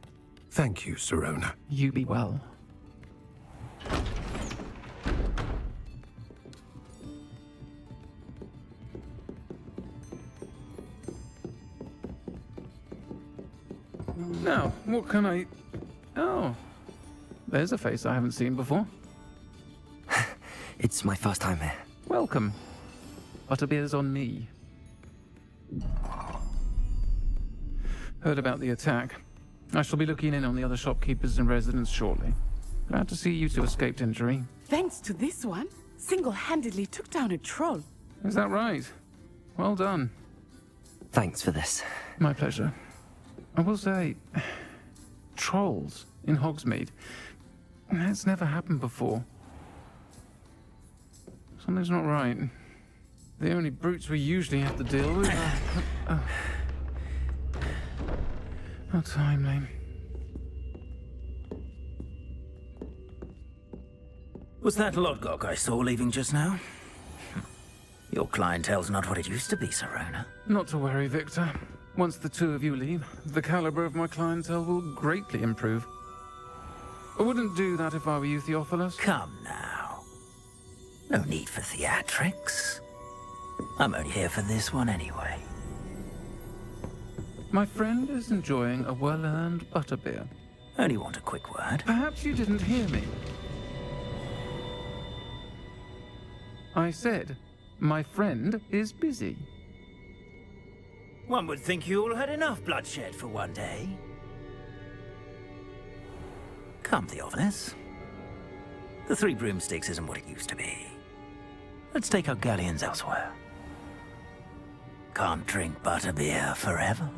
Thank you, Sirona. You be well. Now, what can I... Oh, there's a face I haven't seen before. It's my first time here. Welcome. Butterbeer's on me. Heard about the attack. I shall be looking in on the other shopkeepers and residents shortly. Glad to see you two escaped injury. Thanks to this one, single-handedly took down a troll. Is that right? Well done. Thanks for this. My pleasure. I will say, trolls in Hogsmeade. That's never happened before. Something's not right. The only brutes we usually have to deal with are... How timely. Was that Lodgok I saw leaving just now? Your clientele's not what it used to be, Sirona. Not to worry, Victor. Once the two of you leave, the caliber of my clientele will greatly improve. I wouldn't do that if I were you, Theophilus. Come now. No need for theatrics. I'm only here for this one anyway. My friend is enjoying a well-earned butterbeer. Only want a quick word. Perhaps you didn't hear me. I said, my friend is busy. One would think you all had enough bloodshed for one day. Come, Theophilus. The 3 broomsticks isn't what it used to be. Let's take our galleons elsewhere. Can't drink butterbeer forever.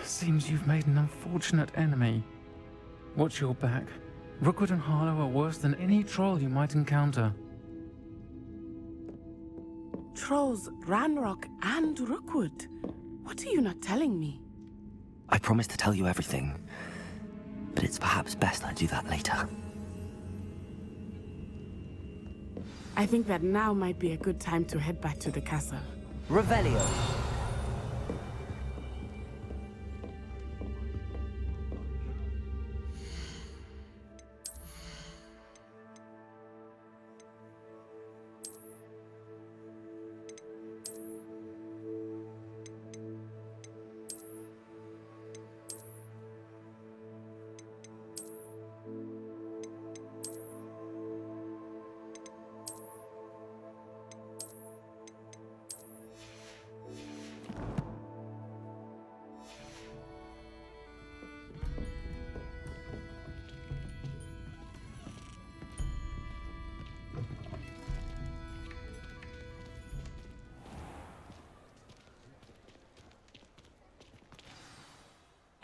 Seems you've made an unfortunate enemy. Watch your back. Rookwood and Harlow are worse than any troll you might encounter. Trolls, Ranrock, and Rookwood. What are you not telling me? I promised to tell you everything, but it's perhaps best I do that later. I think that now might be a good time to head back to the castle. Revelio.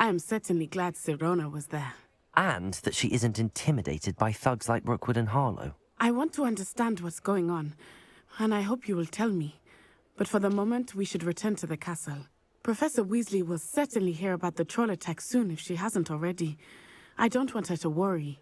I am certainly glad Sirona was there. And that she isn't intimidated by thugs like Rookwood and Harlow. I want to understand what's going on, and I hope you will tell me. But for the moment, we should return to the castle. Professor Weasley will certainly hear about the troll attack soon if she hasn't already. I don't want her to worry.